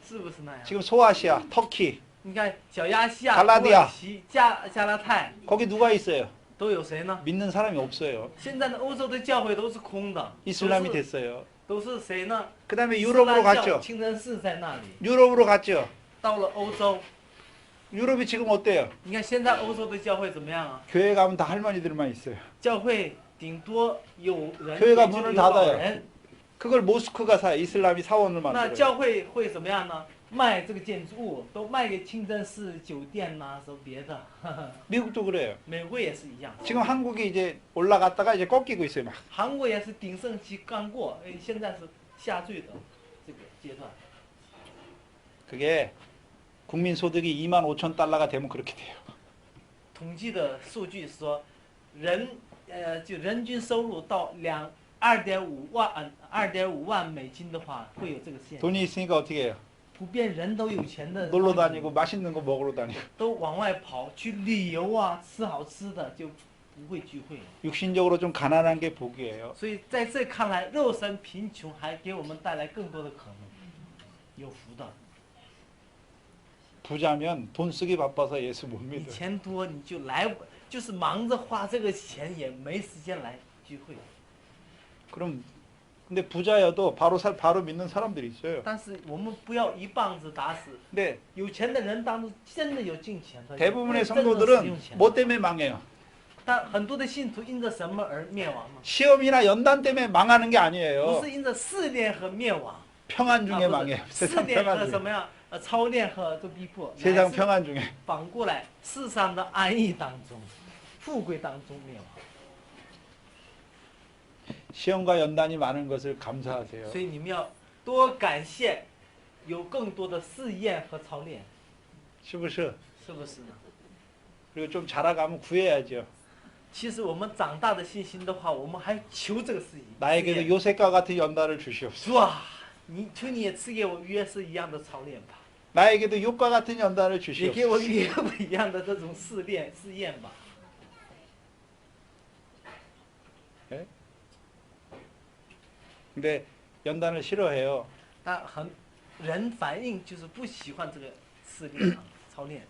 是不是那样？ 지금 소아시아, 터키 你看小亚细亚、土加拉地亚耳其、加拉泰 거기 누가 있어요? 都有谁呢？ 믿는 사람이 없어요. 现在的欧洲的教会都是空的， 이슬람이 됐어요. 都是谁呢？ 그다음에 伊斯 유럽으로 兰教 갔죠. 清真寺在那里。 유럽으로 갔죠. 到了欧洲， 유럽이 지금 어때요? 你看现在欧洲的教会怎么样啊？ 교회 가면 다 할머니들만 있어요. 教会顶多有人， 교회가 也就 문을 有老 닫아요. 人。 그걸 모스크가 사요. 이슬람이 사원을 那 만들어요. 教会会怎么样呢？卖这个建筑物，都卖给清真寺、酒店呐、什么别的。 미국도 그래요. 美国也是一样， 지금 한국이 이제 올라갔다가 이제 꺾이고 있어요. 막. 韩国也是鼎盛期刚过，现在是下坠的这个阶段。 그게 국민 소득이 25,000달러가 되면 그렇게 돼요. 统计的数据说，就人均收入到2.5万美金的话，会有这个现象。 돈이 있으니까 어떻게 해요? 普遍人都有钱的， 놀러 다니고 맛있는 거 먹으러 다니고. 都往外跑去旅游啊，吃好吃的，就不会聚会。 육신적으로 좀 가난한 게 복이에요. 所以在这看来，肉身贫穷还给我们带来更多的可能，有福的。 부자면 돈 쓰기 바빠서 예수 못 你 믿어요. 钱多你就来，就是忙着花这个钱，也没时间来聚会。 그럼 근데 부자여도 바로 믿는 사람들이 있어요. 但是我们不要一棒子打死。 근데 有钱的人当中真的有进钱的， 대부분의 真的使用 성도들은 钱。 뭐 때문에 망해요? 但很多的信徒因着什么而灭亡呢？ 시험이나 연단 때문에 망하는 게 不 아니에요. 是因着试炼和灭亡， 평안 중에 不是 망해요. 试 세상 炼 평안 和什 중에. 么样？操练和都逼迫， 세상 乃是 평안 중에. 反过来，世上的安逸当中、富贵当中灭亡。 시험과 연단이 많은 것을 감사하세요. 所以你们要多感谢，有更多的试验和操练， 是不是? 是不是呢？ 그리고 좀 자라가면 구해야죠. 其实我们长大的信心的话，我们还求这个事情。 나에게도 요셉과 같은 연단을 주시옵소서. 主啊，你求你也赐给我约瑟一样的操练吧， 나에게도 욥과 같은 연단을 也给我 주시옵소서. 约伯一样的这种试验吧。 근데 연단을 싫어해요. 但人反应就是不喜欢这个试炼操练，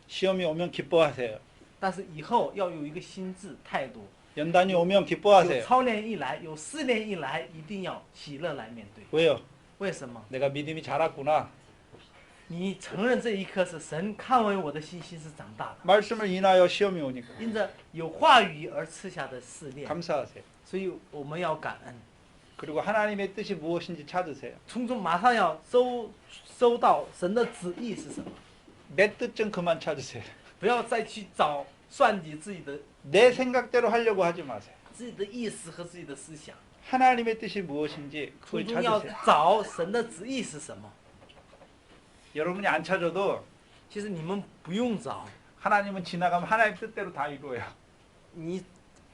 시험이 오면 기뻐하세요. 但是以后要有一个心智态度。 연단이 오면 有 기뻐하세요. 操练一来，有试炼一来，一定要喜乐来面对。 왜요? 为什么？ 내가 믿음이 자랐구나. 你承认这一刻是神看为我的信心是长大的， 말씀을 인하여 시험이 오니까 因着有话语而赐下的试炼， 감사하세요. 所以我们要感恩， 그리고 하나님의 뜻이 무엇인지 찾으세요. 从中马上要收到神的旨意是什么， 내 뜻 좀 그만 찾으세요. 不要再去找算计自己的 내 생각대로 하려고 하지 마세요. 自己的意识和自己的思想， 하나님의 뜻이 무엇인지 从 그걸 中要 찾으세요. 找神的旨意是什么。 여러분이 안 찾아도 其实你们不用找， 하나님은 지나가면 하나님 뜻대로 다 이루어요. 你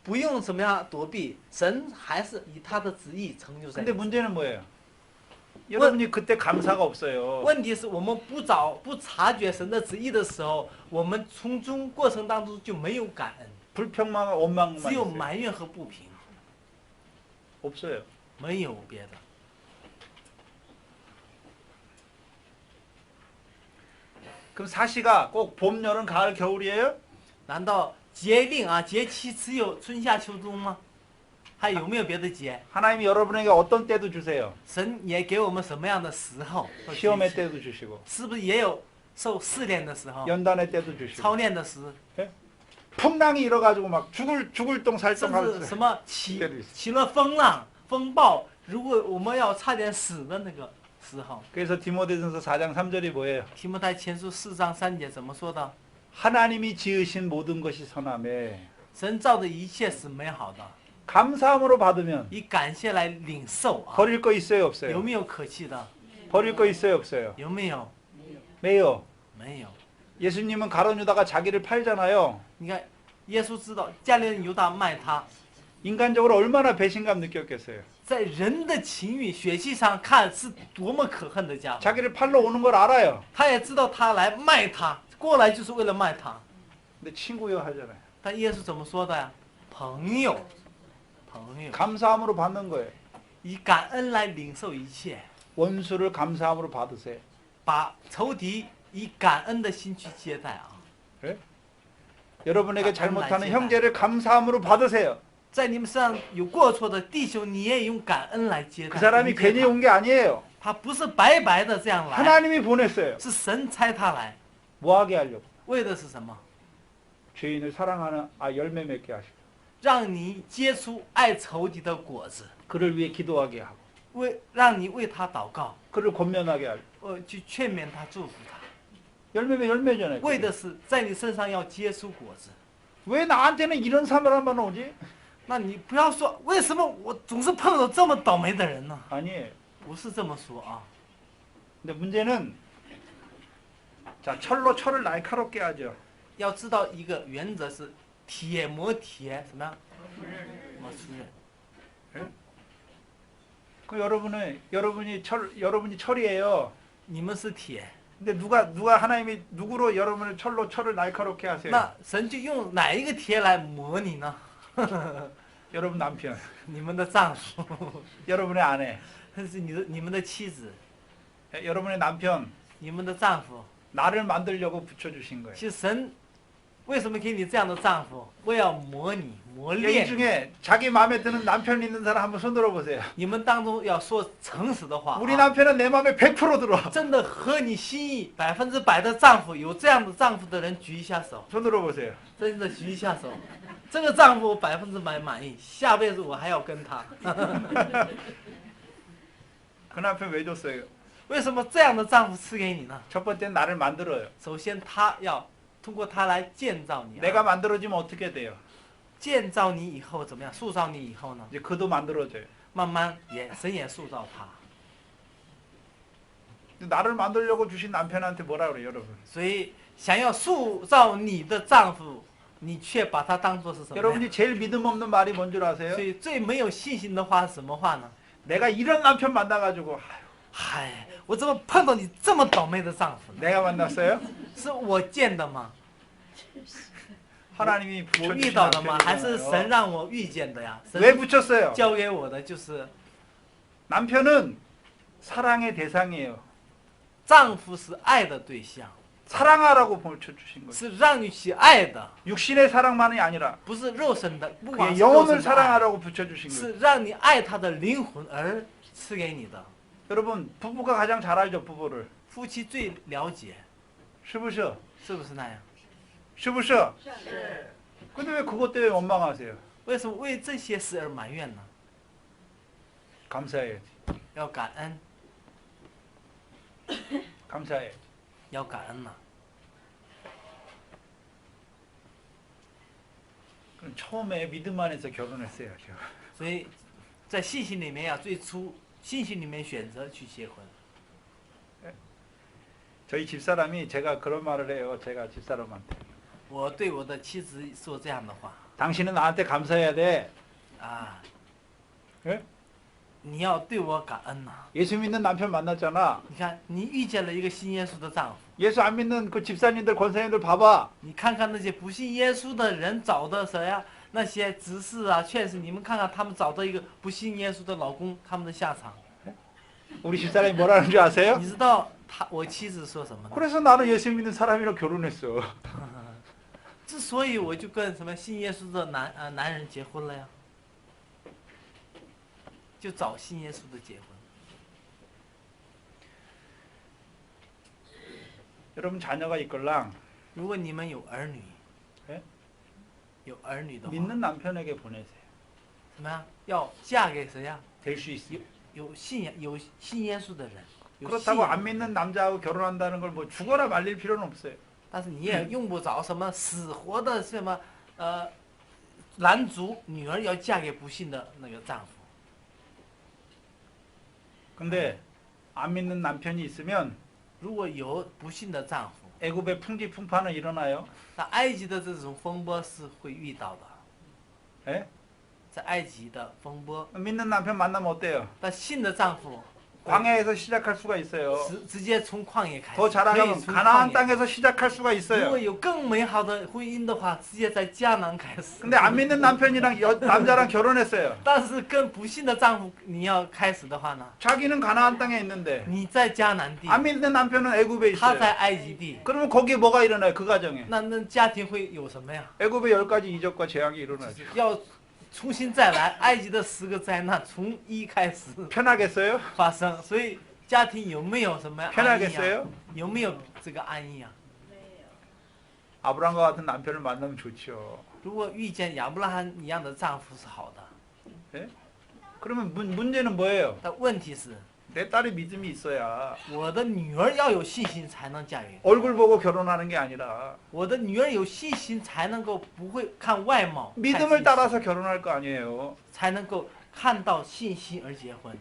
不用怎么样躲避，神还是以他的旨意成就在 근데 你。 문제는 뭐예요? 여러분이 그때 감사가 없어요. 问题是我们不察觉神的旨意的时候，我们从中过程当中就没有感恩， 불평만 원망만 只有 있어요. 埋怨和不平， 없어요. 没有别的。 그럼 사시가 꼭 봄, 여름, 가을, 겨울이에요? 难道节令啊节期只有春夏秋冬吗？还有没有别的节？ 하나님이 여러분에게 어떤 때도 주세요. 神也给我们什么样的时候和节 시험의 期？ 때도 주시고 是不是也有受试炼的时候、 연단의 때도 操 주시고 练的时， 풍랑이 일어가지고 막 죽을 똥 甚 살똥 至 하고 什么起了风浪、风暴，如果我们要差点死的那个时候， 그래서 디모데전서 4장 3절이 뭐예요? 提摩太前书4章3节怎么说的？ 하나님이 지으신 모든 것이 선함에 神造的一切是美好的， 감사함으로 받으면 以感谢来领受啊。 버릴 거 있어요, 有 없어요? 没有可气的？ 버릴 거 있어요, 없어요? 有没有？ 매요. 没有。 예수님은 가론유다가 자기를 팔잖아요. 你看，耶稣知道加利犹大卖他， 인간적으로 얼마나 배신감 느꼈겠어요. 在人的情欲、血气上看是多么可恨的家伙。 자기를 팔러 오는 걸 알아요. 他也知道他来卖他，过来就是为了卖他。 근데 친구요 하잖아요. 但耶稣怎么说的呀？朋友，朋友， 감사함으로 받는 거예요. 以感恩来领受一切， 원수를 감사함으로 받으세요. 把仇敌以感恩的心去接待啊。 여러분에게 잘못하는 형제를 감사함으로 받으세요. 在你们身上有过错的弟兄，你也用感恩来接 그 待。 사람이 迎接 괜히 他 온 게 아니에요. 他不是白白的这样来， 하나님이 보냈어요. 是神差他来， 뭐하게 하려고? 为的是什么？ 죄인을 사랑하는 열매 맺게 하시고 让你结出爱仇敌的果子， 그를 위해 기도하게 하고 让你为他祷告， 그를 권면하게 하고 去劝勉他、祝福他， 열매면 열매잖아요. 为的是在你身上要结出果子。 왜 나한테는 이런 사람만 오지? 那你不要说为什么我总是碰到这么倒霉的人呢？ 아니에요. 不是这么说啊。 근데 문제는 자 철로 철을 날카롭게 하죠. 要知道一个原则是铁磨铁，什么样？磨出刃。 그 여러분이 철이에요. 你们是铁， 근데 누가 하나님이 누구로 여러분을 철을 날카롭게 하세요? 那神就用哪一个铁来磨你呢？ 여러분 남편, 你们的丈夫， 여러분의 아내, 那是你们的妻子， 여러분의 남편, 你们的丈夫。 나를 만들려고 붙여주신 거예요. 其实神为什么给你这样的丈夫？为要磨你，磨 이 练你。 중에 자기 마음에 드는 남편 있는 사람 한번 손 들어보세요. 你们当中要说诚实的话。 우리 남편은 내 마음에 100% 들어. 真的合你心意100%的丈夫，有这样的丈夫的人举一下手， 손 들어보세요. 真的举一下手。这个丈夫我100%满意，下辈子我还要跟他。 그 남편 왜 줬어요? 为什么这样的丈夫赐给你呢？ 첫 번째 나를 만들어요. 首先他要通过他来建造你， 내가 만들어지면 어떻게 돼요? 建造你以后怎么样？塑造你以后呢？ 이제 그도 만들어져요. 慢慢神也塑造他。 나를 만들려고 주신 남편한테 뭐라 그래요, 여러분? 所以想要塑造你的丈夫，你却把他当作是什么呀？ 여러분이 제일 믿음 없는 말이 뭔 줄 아세요? 所以最没有信心的话是什么话呢？ 내가 이런 남편 만나가지고 嗨，我怎么碰到你这么倒霉的丈夫呢？ 내가 만났어요? 是我见的吗？ 하나님이 我 붙여주신 遇到的吗？还是神 남편이잖아요. 让我遇见的呀？ 왜 神 붙였어요? 交给我的就是 남편은 사랑의 대상이에요. 丈夫是爱的对象， 사랑하라고 붙여주신 거예요. 是让你去爱的， 육신의 사랑만이 아니라 不是肉身的，不光 그의 是肉 영혼을 身的爱， 사랑하라고 붙여주신 거예요. 是让你爱他的灵魂而赐给你的。 여러분 부부가 가장 잘 알죠, 부부를. 夫妻最了解， 쉬부셔. 是不是那样？ 쉬부셔. 근데 왜 그것 때문에 원망하세요? 为什么为这些事而埋怨呢？ 감사해야지. 要感恩， 감사해. 要感恩呐、 그럼 처음에 믿음 안에서 결혼했어야죠. 所以在信心里面要最初信心里面选择去结婚。 저희 집사람이 제가 그런 말을 해요. 제가 집사람한테. 我对我的妻子说这样的话 당신은 나한테 감사해야 돼. 啊， 예? 你要对我感恩呐、 예수 믿는 남편 만났잖아. 你看，你遇见了一个信耶稣的丈夫， 예수 안 믿는 그 집사님들, 권사님들 봐봐. 你看看那些不信耶稣的人找的谁呀？那些执事啊、劝士，你们看看他们找到一个不信耶稣的老公，他们的下场。 우리 집사람이 뭐라는 줄 아세요? 你知道我妻子说什么呢？ 그래서 나는 예수 믿는 사람이랑 결혼했어. 之所以我就跟什么信耶稣的男人结婚了呀，就找信耶稣的结婚。 여러분 자녀가 있걸랑 如果你们有儿女， 예? 有儿女的话， 믿는 남편에게 보내세요. 怎么样？要嫁给谁呀？ 될 수 있어요. 有信耶稣的人。有信 그렇다고 仰 안 믿는 남자하고 결혼한다는 걸 뭐 죽어라 말릴 필요는 없어요. 但是你也用不着什么死活的什么男主女儿要嫁给不信的那个丈夫。 근데 안 믿는 남편이 있으면 如果有不信的丈夫， 애굽의 풍지풍파는 일어나요. 那埃及的这种风波是会遇到的。 예? 在埃及的风波， 믿는 남편 만나면 어때요? 但信的丈夫 광야에서 시작할 수가 있어요. 直接从旷野开始， 더 可以 잘하면 从旷 가나안 野。 땅에서 시작할 수가 如果 있어요. 有更美好的婚姻的话，直接在迦南开始。 근데 안 믿는 남편이랑 남자랑 결혼했어요. 但是跟不信的丈夫你要开始的话呢， 자기는 가나안 땅에 있는데 你在迦南地， 안 믿는 남편은 애굽에 他 있어요. 在埃及地， 그러면 거기에 뭐가 일어나요? 그 가정에. 那家庭会有什么呀？ 애굽의 10가지 이적과 재앙이 일어나죠. 要重新再来，埃及的10个灾难从一开始 편하겠어요? 发生，所以家庭有没有什么安逸啊？ 편하겠어요? 有没有这个安逸啊？ 아브라함과 같은 남편을 만나면 좋죠. 如果遇见亚伯拉罕一样的丈夫是好的， 예? 그러면 문제는 뭐예요? 但问题是， 내 딸이 믿음이 있어야 我的女儿要有信心才能嫁给我， 얼굴 보고 결혼하는 게 아니라 我的女儿有信心才能够不会看外貌，看 믿음을 信心 따라서 결혼할 거 아니에요. 才能够看到信心而结婚。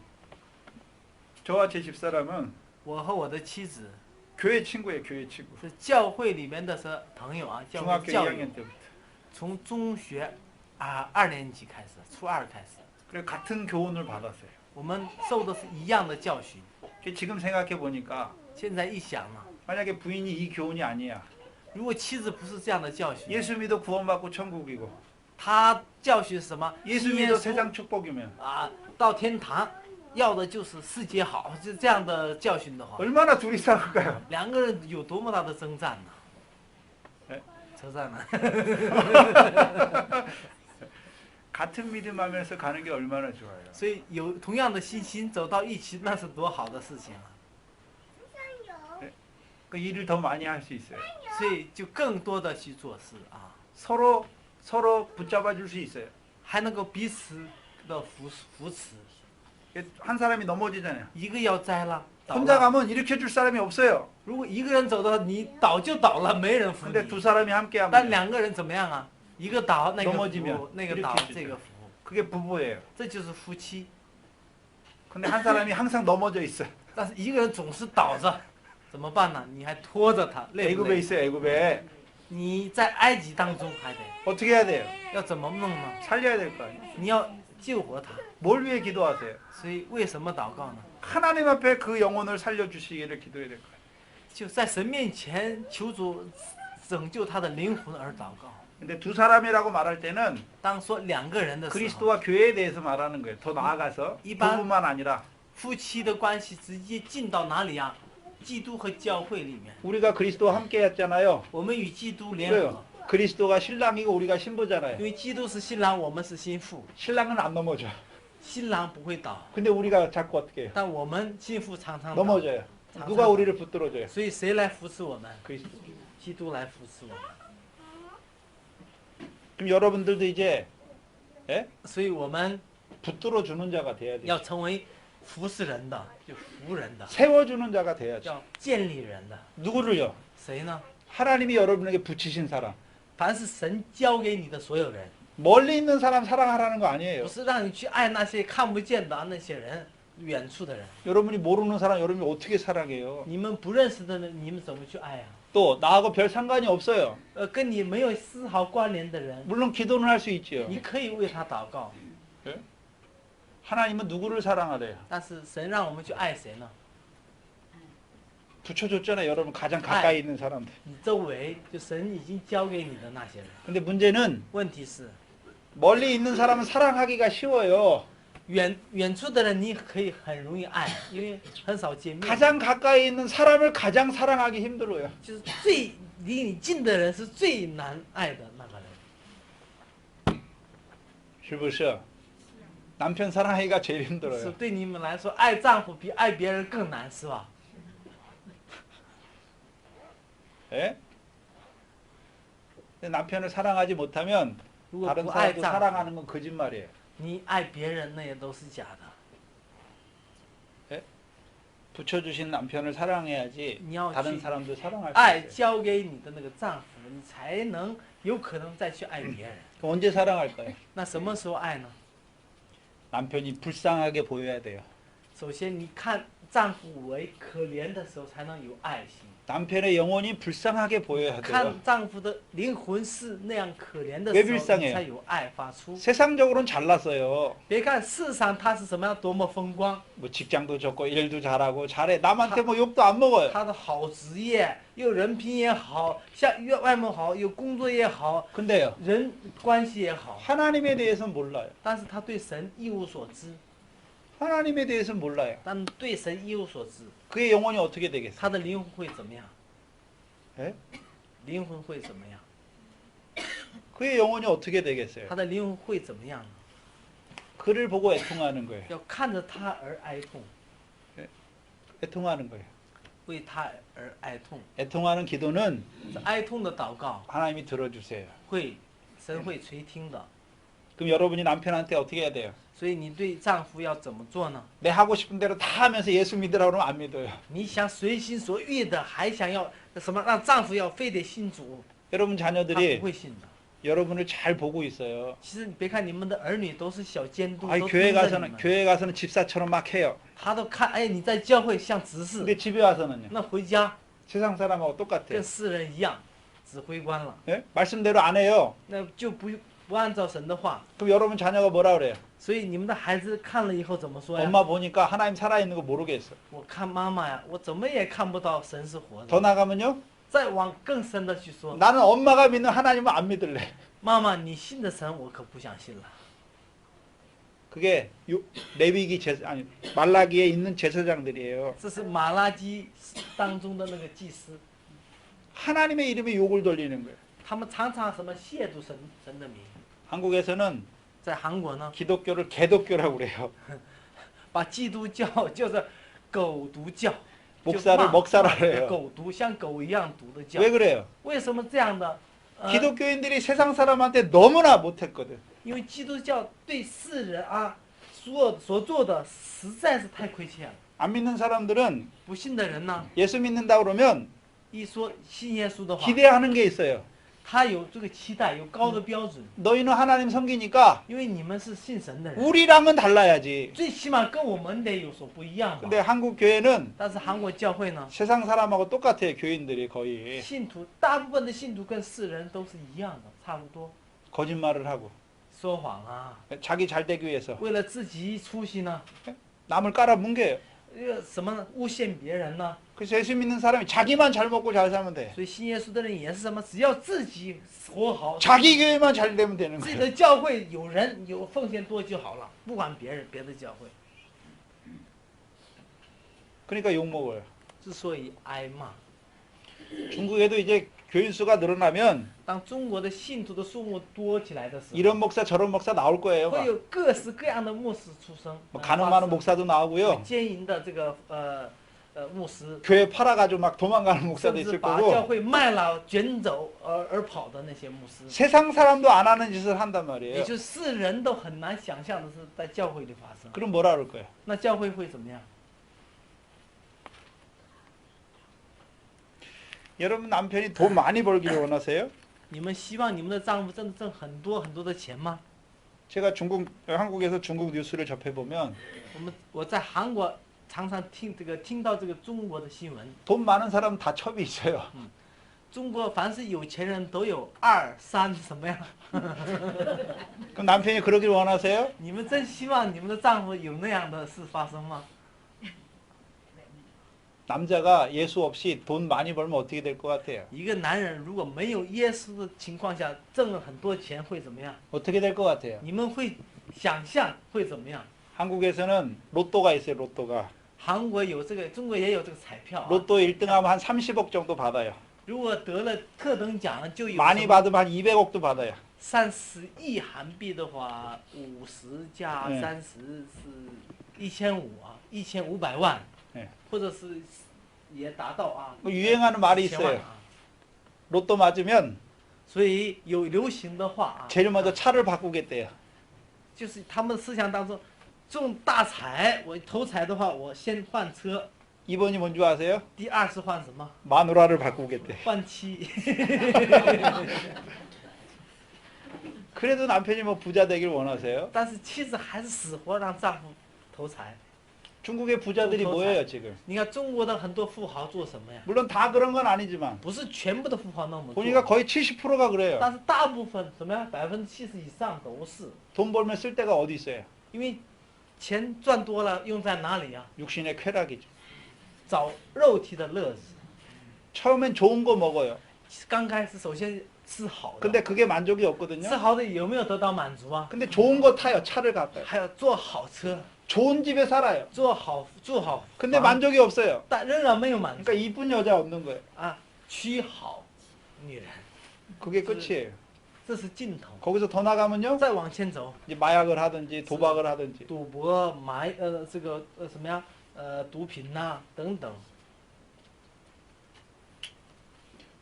저와 제 집사람은 我和我的妻子， 교회 친구예요, 교회 친구. 是教会里面的是朋友啊，教会 중학교 教友， 2학년 때부터. 从中学2年级开始，初二开始， 그래 같은 교훈을 받았어요. 我们受的是一样的教训。 지금 생각해 보니까 现在一想呢， 만약에 부인이 이 교훈이 아니야. 如果妻子不是这样的教训， 예수 믿어 구원받고 천국이고 他教训什么？ 예수 信耶 믿어 稣 세상 축복이면 啊，到天堂要的就是世界好，就这样的教训的话， 얼마나 둘이 싸울까요? 两个人有多么大的征战呢？哎车站呢？ 같은 믿음 하면서 가는 게 얼마나 좋아요. 所以有同样的信心走到一起，那是多好的事情啊！ 그 일을 더 많이 할 수 있어요. 所以就更多的去做事啊， 서로 붙잡아 줄 수 있어요. 还能够彼此的扶持。 한 사람이 넘어지잖아요. 一个要栽了，倒 혼자 了。 가면 일으켜 줄 사람이 없어요. 如果一个人走的话，你倒就倒了，没人扶 근데 你。 두 사람이 함께 但 하면 两个人怎么样啊？一个倒，那个 넘어지면 扶；那个倒 이렇게 ，这个扶。 그게 부부예요. 这就是夫妻。 근데 한 사람이 항상 넘어져 있어. 但是一个人总是倒着，怎么办呢？你还拖着他，累不 애굽에 累？ 있어요. 애굽에. 你在埃及当中还得 어떻게 해야 돼요? 要怎么弄呢？ 살려야 될 거 아니에요. 你要救活他。 뭘 위해 기도하세요? 所以为什么祷告呢？ 하나님 앞에 그 영혼을 살려주시기를 기도해야 될 거예요. 就在神面前求主拯救他的灵魂而祷告。 근데 두 사람이라고 말할 때는 当说两个人的时候， 그리스도와 교회에 대해서 말하는 거예요. 더 나아가서 이반- 부부만 아니라 夫妻的关系直接进到哪里啊？基督和教会里面， 우리가 그리스도와 함께 했잖아요. 我们与基督联 그래요. 合， 그리스도가 신랑이고 우리가 신부잖아요. 因为基督是新郎，我们是新妇， 신랑은 안 넘어져. 新郎不会倒， 근데 우리가 자꾸 어떻게 해요? 但我们新妇常常倒， 넘어져요. 누가 우리를 붙들어줘요? 所以谁来扶持我们？ 그리스도. 基督来扶持我们。 그럼 여러분들도 이제 예? 所以我们 붙들어주는 자가 돼야 돼요. 要成为服侍人的，就服人的， 세워주는 자가 돼야죠. 要建立人的。 누구를요? 谁呢？ 하나님이 여러분에게 붙이신 사람. 凡是神交给你的所有人， 멀리 있는 사람 사랑하라는 거 不 아니에요. 是让你去爱那些看不见的那些人，远处的人。 여러분이 모르는 사람 여러분이 어떻게 사랑해요? 你们不认识的人，你们怎么去爱啊？ 또 나하고 별 상관이 없어요. 跟你没有丝毫关联的人， 물론 기도는 할 수 있지요. 你可以为他祷告， 하나님은 누구를 사랑하래요? 但是神让我们去爱谁呢？ 붙여줬잖아요. 여러분 가장 가까이 있는 사람들. 你周围就神已经交给你的那些人。 근데 문제는 问题是， 멀리 있는 사람은 사랑하기가 쉬워요. 远处的人你可以很容易爱，因为很少见面。 가장 가까이 있는 사람을 가장 사랑하기 힘들어요. 就是最离你近的人是最难爱的那个人。 是不是? 남편 사랑하기가 제일 是 힘들어요. 对你们来说，爱丈夫比爱别人更难，是吧？ 예? 근데 남편을 사랑하지 못하면 如果 다른 不爱 사람도 丈夫， 사랑하는 건 거짓말이에요. 你爱别人那也都是假的。 붙여주신 남편을 사랑해야지 你要 다른 去 사람도 사랑할 爱 수 있어요. 交给你的那个丈夫，你才能有可能再去爱别人。 그럼 언제 사랑할까요? 那什么时候爱呢？ 남편이 불쌍하게 보여야 돼요. 首先，你看丈夫为可怜的时候，才能有爱心。 남편의 영혼이 불쌍하게 보여야 돼요. 看丈夫的灵魂是那样可怜的 왜 时候， 불쌍해요 你才有爱发出。 세상적으로는 잘났어요. 别看世上他是什么样多么风光， 뭐 직장도 좋고 일도 잘하고 잘해. 남한테 뭐 욕도 안 먹어요. 他的好职业，又人品也好，像外貌好，有工作也好， 근데요. 人关系也好， 하나님에 대해서는 몰라요. 但是他对神一无所知， 하나님에 대해서는 몰라요. 但对神一无所知， 그의 영혼이 어떻게 되겠어요? 他的灵魂会怎么样？ 예? 灵魂会怎么样？ 그의 영혼이 어떻게 되겠어요? 他的灵魂会怎么样呢？ 그를 보고 애통하는 거예요. 要看着他而哀痛， 애통하는 거예요. 为他而哀痛。 애통하는 기도는 这哀痛的祷告 하나님이 들어주세요. 神会垂听的。 그럼 여러분이 남편한테 어떻게 해야 돼요? 所以你对丈夫要怎么做呢？ 내 하고 싶은 대로 다 하면서 예수 믿으라고 그러면 안 믿어요. 你想随心所欲的，还想要什么让丈夫要非得信主， 여러분 他不 자녀들이 会信的。 여러분을 잘 보고 있어요. 其实你别看你们的儿女都是小监督， 아이 都 교회 盯着你 가서는 们， 교회 가서는 집사처럼 막 해요. 他都看，哎，你在教会像执事， 근데 집에 와서는요. 那回家 세상 사람하고 똑같아요. 跟世人一样，指挥官了。 예? 말씀대로 안 해요. 那就不按照神的话， 그럼 여러분 자녀가 뭐라 그래요? 所以你们的孩子看了以后怎么说呀？ 엄마 보니까 하나님 살아있는 거 모르겠어. 我看妈妈呀，我怎么也看不到神是活 더 的。 나가면요. 再往更深的去说， 나는 엄마가 믿는 하나님은 안 믿을래. 妈妈，你信的神我可不想信了。 그게 레위기 아니 말라기에 있는 제사장들이에요. 这是马拉基当中的那个祭司， 하나님의 이름에 욕을 돌리는 거예요. 他们常常什么亵渎神的名。 한국에서는 在韩国呢， 기독교를 개독교라고 그래요. 把基督教就是狗毒教， 목사를 就骂 먹사라 그래요. 狗毒，像狗一样毒的教。 왜 그래요? 为什么这样的？ 기독교인들이 세상 사람한테 너무나 못했거든. 因为基督教对世人啊所做的实在是太亏欠了。 안 믿는 사람들은 不信的人呢， 예수 믿는다 그러면 一说信耶稣的话， 기대하는 게 있어요. 他有这个期待，有高的标准， 너희는 하나님 섬기니까 因为你们是信神的人， 우리랑은 달라야지. 最起码跟我们得有所不一样吧。 근데 한국 교회는 但是韩国教会呢， 세상 사람하고 똑같아요. 교인들이 거의 信徒大部分的信徒跟世人都是一样的，差不多， 거짓말을 하고 说谎啊， 자기 잘 되기 위해서 为了自己出息呢， 남을 깔아뭉개요. 什么呢诬陷别人呢？ 그래서 예수 믿는 사람이 자기만 잘 먹고 잘 살면 돼. 所以信耶稣的人也是什么？只要自己活好， 자기 교회만 잘 되면 되는 自己 거예요. 的教会有人有奉献多就好了，不管别人别的教会。 그러니까 욕 먹어요. 之所以挨骂， 중국에도 이제 교인 수가 늘어나면 当中国的信徒的数目多起来的时候， 이런 목사 저런 목사 나올 거예요. 会 막. 有各式各样的牧师出生， 뭐 가늠 많은 목사도 나오고요. 奸淫的这个牧师， 교회 팔아가지고 막 도망가는 목사도 甚至 있을 把教 거고 会卖了卷走而跑的那些牧师， 세상 사람도 안 하는 짓을 한단 也 말이에요. 就是世人都很难想象的是在教会里发生。 그럼 뭐라 그럴 거예요? 那教会会怎么样？ 여러분 남편이 돈 많이 벌기를 원하세요? 你们希望你们的丈夫真的挣很多很多的钱吗？ 제가 한국에서 중국 뉴스를 접해보면 我在韩国常常听到这个中国的新闻， 돈 많은 사람 다 첩이 있어요. 中国凡是有钱人都有二三什么呀？ 그럼 남편이 그러길 원하세요? 你们真希望你们的丈夫有那样的事发生吗？ 남자가 예수 없이 돈 많이 벌면 어떻게 될 것 같아요? 一个男人如果没有耶稣的情况下挣了很多钱会怎么样？ 어떻게 될 것 같아요? 你们会想象会怎么样？ 한국에서는 로또가 있어요. 로또가. 韩国有这个，中国也有这个彩票、啊。 로또 1등하면 한 30억 정도 받아요. 如果得了特等奖，就有 많이 받으면 한 200억도 받아요. 30亿韩币的话，50加30是1500啊，1500万， 네. 或者是也达到啊。 뭐 유행하는 말이 1000万 있어요. 啊。 로또 맞으면 所以有流行的话啊， 제일 먼저 차를 바꾸겠대요. 就是他们思想当中，中大彩，我头彩的话，我先换车， 이번이 뭔지 아세요? 第二是换什么？ 마누라를 바꾸겠대. 换妻。 그래도 남편이 뭐 부자 되길 원하세요? 但是妻子还是死活让丈夫投财。 중국의 부자들이 뭐예요 지금? 你看中国的很多富豪做什么呀？ 물론 다 그런 건 아니지만 不是全部的富豪那么做， 보니까 거의 70%가 그래요. 但是大部分怎么样？70%以上都是， 돈 벌면 쓸 데가 어디 있어요? 因为钱赚多了用在哪里呀？ 육신의 쾌락이죠. 找肉体的乐子。 처음엔 좋은 거 먹어요. 刚开始首先吃好的， 근데 그게 만족이 吃 없거든요. 好的有没有得到满足啊？ 근데 좋은 거 타요. 차를 가까요. 还要坐好车， 좋은 집에 살아요. 住好 근데 房， 만족이 없어요. 但仍然没有满足 그러니까 이쁜 여자 없는 거예요. 啊！娶好女人， 그게 끝이에요. 这是尽头。 거기서 더 나가면요. 再往前走， 이제 마약을 하든지 도박을 하든지 赌博、这个什么呀？毒品呐、等等。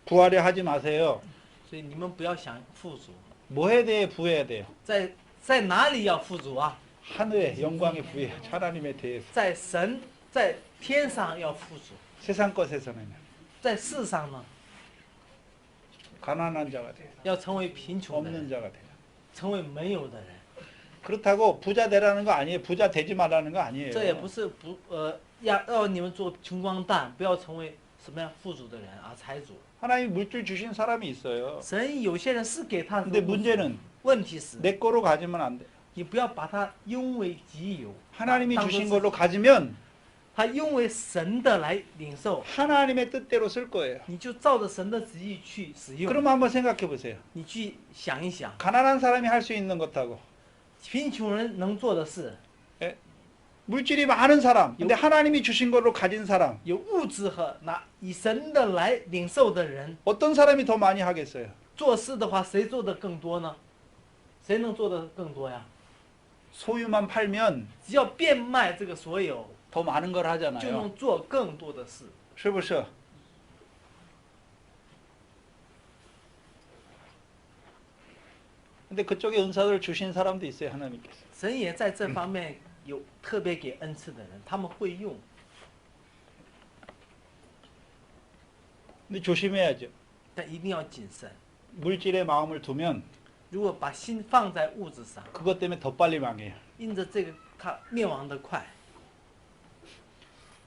부하려 하지 마세요. 所以你们不要想富足， 뭐에 대해 부해야 돼요? 在哪里要富足啊？ 하늘의 영광에 부해요. 하나님에 대해서. 在神在天上要富足， 세상 것에서는 在世上呢 가난한 자가 돼요. 要成为贫穷的 없는 人， 자가 돼요. 成为没有的人。 그렇다고 부자 되라는 거 아니에요. 부자 되지 말라는 거 아니에요. 这也不是要你们做穷光蛋，不要成为什么样富足的人啊，财主。 하나님 물질 주신 사람이 있어요. 神有些人是给他的 근데 物质， 문제는 问题是 내 거로 가지면 안 돼. 你不要把它拥为己有， 하나님이 当作 주신 自己 걸로 가지면 他拥为神的来领受， 하나님의 뜻대로 쓸 거예요. 你就照着神的旨意去使用。 그럼 한번 생각해 보세요. 你去想一想， 가난한 사람이 할 수 있는 것하고 贫穷人能做的事， 물질이 많은 사람, 근데 하나님이 주신 걸로 가진 사람, 有物质和以神的来领受的人， 어떤 사람이 더 많이 하겠어요? 做事的话，谁做的更多呢？谁能做的更多呀？ 소유만 팔면 只要变卖这个所有， 더 많은 걸 就 하잖아요. 能做更多的事。 是不是? 근데 그쪽에 은사를 주신 사람도 있어요, 하나님께서. 神也在这方面有特别给恩赐的人，他们会用， 근데 조심해야죠. 但一定要谨慎。 물질에 마음을 두면 如果把心放在物质上， 그것 때문에 더 빨리 망해요. 因着这个他灭亡的快，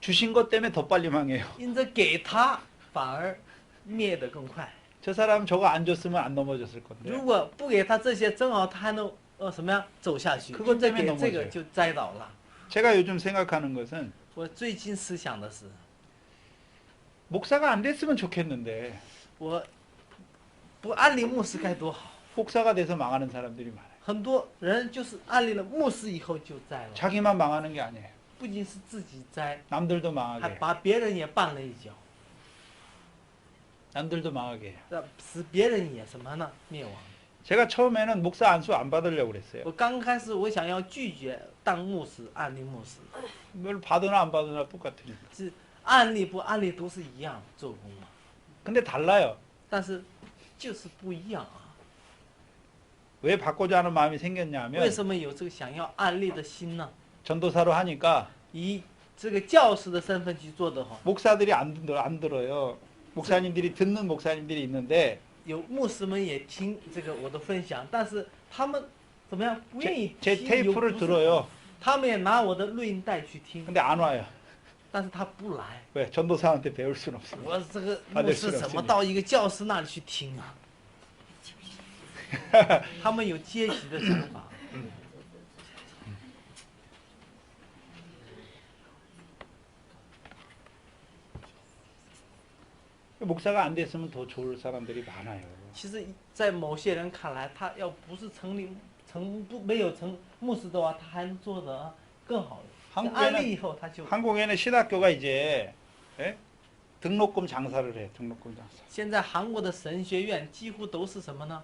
주신 것 때문에 더 빨리 망해요. 因着给他反而灭得更快。 저 사람 저거 안 줬으면 안 넘어졌을 건데. 如果不给他这些，正好他还能什么样走下去。 그것 因着 때문에 给 넘어져요. 这个就栽倒了。 제가 요즘 생각하는 것은 我最近思想的是， 목사가 안 됐으면 좋겠는데 我不安利牧师该多好。 목사가 돼서 망하는 사람들이 많아요. 很多人就是安利了牧师以后就栽了， 자기만 망하는 게 아니에요. 不仅是自己栽， 남들도 还 망하게 해요. 把别人也绊了一脚， 남들도 망하게 해요. 让使别人也什么呢？灭亡。 제가 처음에는 목사 안수 안 받으려고 그랬어요. 我刚开始我想要拒绝当牧师，安利牧师， 뭘 받으나 안 받으나 똑같으니까. 是安利不安利都是一样做工嘛， 근데 달라요. 但是就是不一样啊。 왜 받고자 하는 마음이 为 생겼냐면 什么有这个想要安利的心呢？ 전도사로 하니까 以这个教师的身份去做的话， 목사들이 안 들어요. 목사님들이 듣는 목사님들이 있는데 有牧师们也听这个我的分享，但是他们怎么样不愿意 제 听， 테이프를 有不是 들어요. 他们也拿我的录音带去听， 근데 안 와요. 但是他不来。 왜? 전도사한테 배울 수는 없어요. 我这个他的牧师是怎么到一个教师那里去听啊？他们有阶级的想法。 목사가 안 됐으면 더 좋을 사람들이 많아요. 其实，在某些人看来，他要不是没有成牧师的话，他还能做得更好。 安利以后，他就 한국에는 신학교가 이제 예? 등록금 장사를 해. 등록금 장사. 现在韩国的神学院几乎都是什么呢？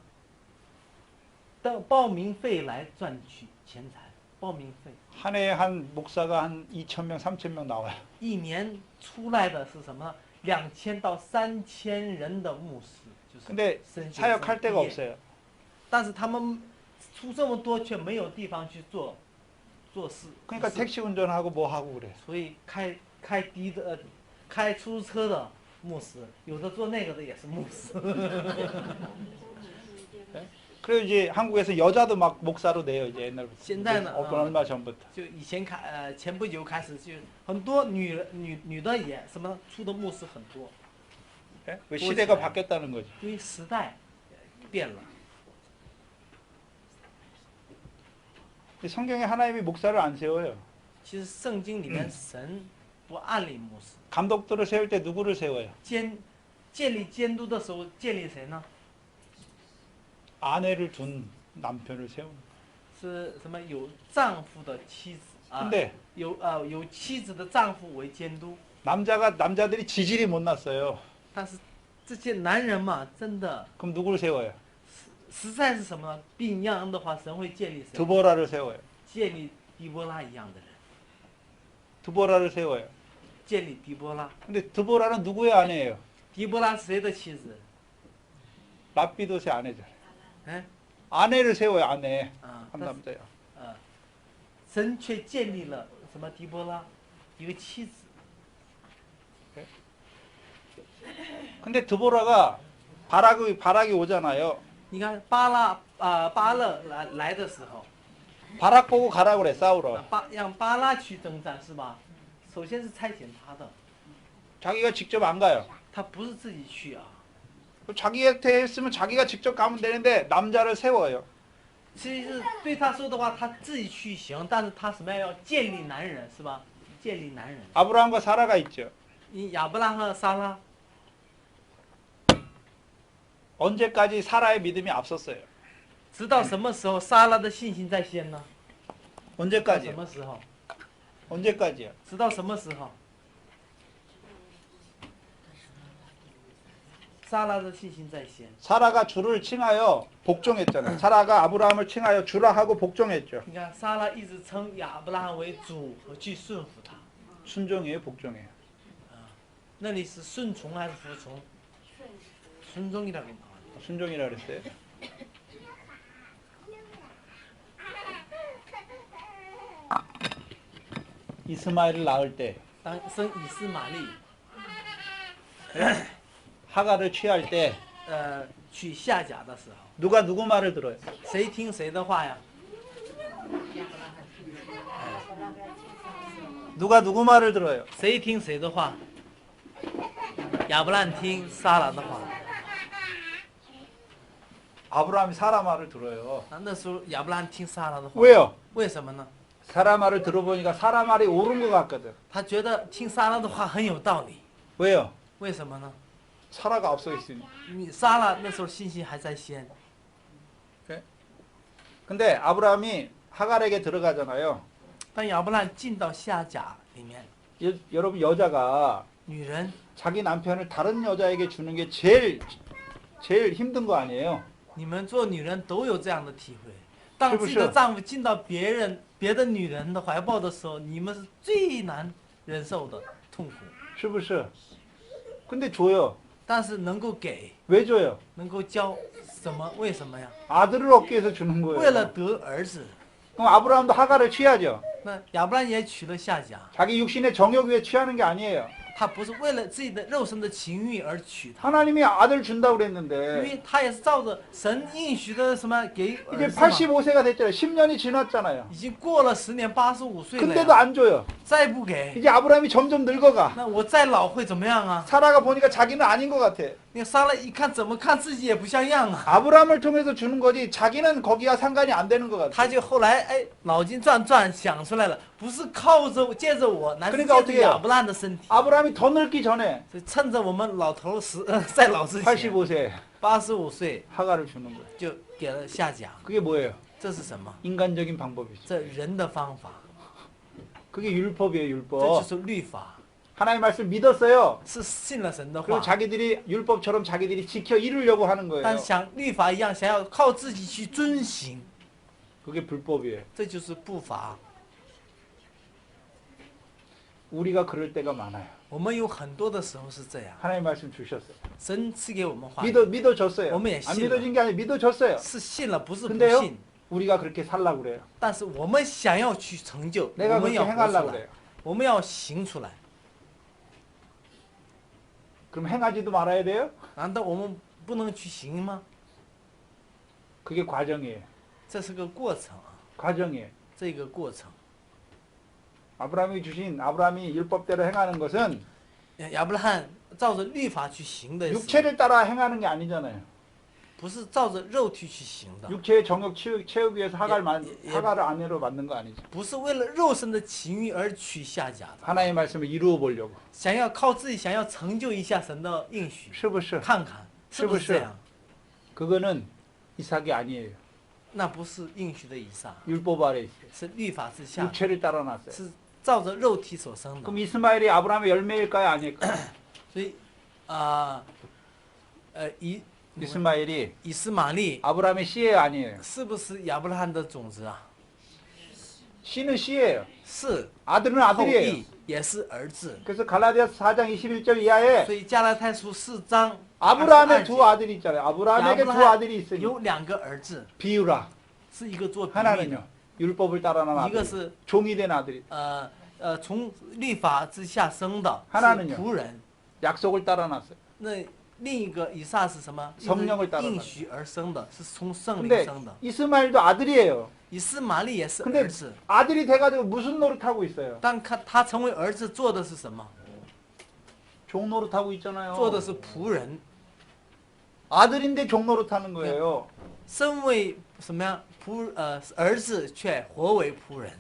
的报名费来赚取钱财，报名费。 한 해에 한 목사가 한 2,000명, 3,000명 나와요. 一年出来的是什么呢？2000到3000人的牧师，就是 근데 神学 사역할 生 데가 毕业 없어요. 但是他们出这么多，却没有地方去做事。 그러니까 택시 운전하고 뭐 하고 그래. 所以开出租车的牧师，有的做那个的也是牧师。 그리고 이제 한국에서 여자도 막 목사로 돼요. 이제 옛날부터. 现在呢， 얼마 전부터. 就以前前不久开始，就很多女的也什么出的牧师很多， 예? 왜 시대가 바뀌었다는 거죠. 因为时代变了。 성경에 하나님이 목사를 안 세워요. 其实圣经里面神不按立牧师， 감독들을 세울 때 누구를 세워요? 建立监督的时候建立谁呢？ 아내를 둔 남편을 세우는. 是什么有丈夫的妻子啊？ 근데 有妻子的丈夫为监督， 남자들이 지질이 못 났어요. 但是这些男人嘛，真的 그럼 누구를 세워요? 实在是什么呢？病一样的话，神会建立谁？ 드보라를 세워요. 建立狄波拉一样的人， 드보라를 세워요. 建立狄波拉。 근데 드보라는 누구의 아내예요? 狄波拉是谁的妻子？ 라피도스의 아내잖아요. 哎， 아내를 세워요. 아내. 啊， 한 但是 남자요. 神却建立了什么狄波拉一个妻子。 근데 드보라가 바락이 오잖아요. 你看巴勒来的时候， 바락 보고 가라고 그래 싸우러. 让巴拉去征战是吧？首先是差遣他的， 자기가 직접 안 가요. 他不是自己去啊。 자기한테 했으면 자기가 직접 가면 되는데 남자를 세워요. 其实对他说的话，他自己去行，但是他什么呀？要建立男人，是吧？建立男人。 아브라함과 사라가 있죠. 你亚伯拉罕和撒拉， 언제까지 사라의 믿음이 앞섰어요? 直到什么时候撒拉的信心在先呢？到什 언제까지요? 么时候？ 언제까지요? 直到什么时候？撒拉的信心在先。 사라가 주를 칭하여 복종했잖아요. 사라가 아브라함을 칭하여 주라 하고 복종했죠. 你看撒拉一直称亚伯拉罕为主和去顺服他， 순종이에요, 복종이에요. 那你是顺从还是服从？顺从이라고 나와요. 순종이라 그랬어요. 이스마엘을 낳을 때 当生以斯玛利， 하가를 취할 때 娶夏甲的时候， 누가 누구 말을 들어요? 谁听谁的话呀？ 누가 누구 말을 들어요? 谁听谁的话？亚伯兰听撒拉的话。 아브라함이 사라 말을 들어요. 那时候亚伯兰听撒拉的话， 왜요? 为什么呢？ 사라 말을 들어보니까 사라 말이 옳은 것 같거든. 他觉得听撒拉的话很有道理。 왜요? 为什么呢？ 사라가 앞서 있으니. 你撒拉那时候信心还在先， 근데 아브라함이 하갈에게 들어가잖아요. 当亚伯兰进到夏甲里面， 여러분 여자가 女人 자기 남편을 다른 여자에게 주는 게 제일 힘든 거 아니에요? 你们做女人都有这样的体会。当是不是自己的丈夫进到别的女人的怀抱的时候，你们是最难忍受的痛苦。是不是? 근데 줘요. 但是能够给， 왜 줘요? 能够教什么？为什么呀？ 아들을 얻기 위해서 주는 为了 거예요. 得儿子。 그럼 아브라함도 하갈을 취하죠. 那亚伯兰也娶了夏甲， 자기 육신의 정욕 위해 취하는 게 아니에요. 他不是为了自己的肉身的情欲而娶她， 하나님이 아들 준다고 因 그랬는데 为他也是照着神应许的什么给 이제 儿子嘛。 85세가 됐잖아요. 10년이 지났잖아요. 已经过了10年，85岁了 근데도 呀， 안 줘요. 再不给， 이제 아브라함이 점점 늙어가. 那我再老会怎么样啊？ 사라가 보니까 자기는 아닌 것 같아. 那撒拉一看，怎么看自己也不像样啊。 아브라함을 통해서 주는 거지 자기는 거기와 상관이 안 되는 것 같아. 他就后来哎，脑筋转转想出来了，不是靠着借着我，乃是 그러니까 借着亚伯兰的身体。 아브라함이 더 늙기 전에 所以趁着我们老头在老之前， 85세 85岁 하갈을 주는 거예요. 就给了夏甲， 그게 뭐예요? 这是什么？ 인간적인 방법이죠. 这人的方法， 그게 율법이에요, 这 율법. 就是律法， 하나님 말씀 믿었어요. 是信了神的 그리고 话， 자기들이 율법처럼 자기들이 지켜 이루려고 하는 但 거예요. 像律法一样，想要靠自己去遵行， 그게 불법이에요. 这就是不法。 우리가 그럴 때가 많아요. 我们有很多的时候是这样， 하나님 말씀 주셨어요. 神赐给我们话语， 믿어줬어요. 어머니, 안 신라. 믿어진 게 아니라 믿어줬어요. 是信了，不是不 근데요 信。 우리가 그렇게 살라고 그래요. 但是我们想要去成就，我 내가 们 그렇게 要活 행하려고 出来 그래요. ，我们要行出来。 그럼 행하지도 말아야 돼요? 难道我们不能去行吗？ 그게 과정이에요. 这是个过程啊， 과정이에요. 这个过程。 아브라함이 율법대로 행하는 것은 亚伯拉罕照着律法去行的是， 육체를 따라 행하는 게 아니잖아요. 不是照着肉体去行的， 육체의 정욕 채우기 위해서 예. 하갈을 아내로 만든 거 아니죠. 不是为了肉身的情欲而娶夏甲的， 하나님의 말씀을 이루어 보려고. 想要靠自己想要成就一下神的应许， 是不是?看看是不是这样？ 그거는 이삭이 아니에요. 那不是应许的以撒， 율법 아래 있어요. 是律法之下， 육체를 따라놨어요. 是照着肉体所生的。 그럼 이스마엘이 아브라함의 열매일까요, 아닐까요? 所以이스마엘이 以斯玛利 아브라함의 씨예요, 아니에요? 是不是亚伯拉罕的种子啊？ 씨는 씨예요. 是， 아들은 后 아들이에요. 裔也是儿子。 그래서 갈라디아서 4장 21절 이하에 所以加拉太书4章 아브라함의 22 두 아들이 있잖아요. 아브라함에게 두 아들이 있으니 有2个儿子， 비유라. 是一个做比喻的， 하나는요. 율법을 따라난 一个 아들. 是 종이 된 아들이. 从律法之下生的， 하나는요 是仆人。 약속을 따라놨어요. 那另一个以撒是什么？ 성령을 따라 应许而生的，是从圣灵 근데 生的。 이스마엘도 아들이에요. 以斯玛利也是 근데 儿子， 아들이 돼가지고 무슨 노릇하고 있어요? 但他成为儿子做的是什么？ 종 노릇하고 있잖아요. 做的是仆人， 아들인데 종 노릇하는 거예요. 身为什么样儿子却活为仆人。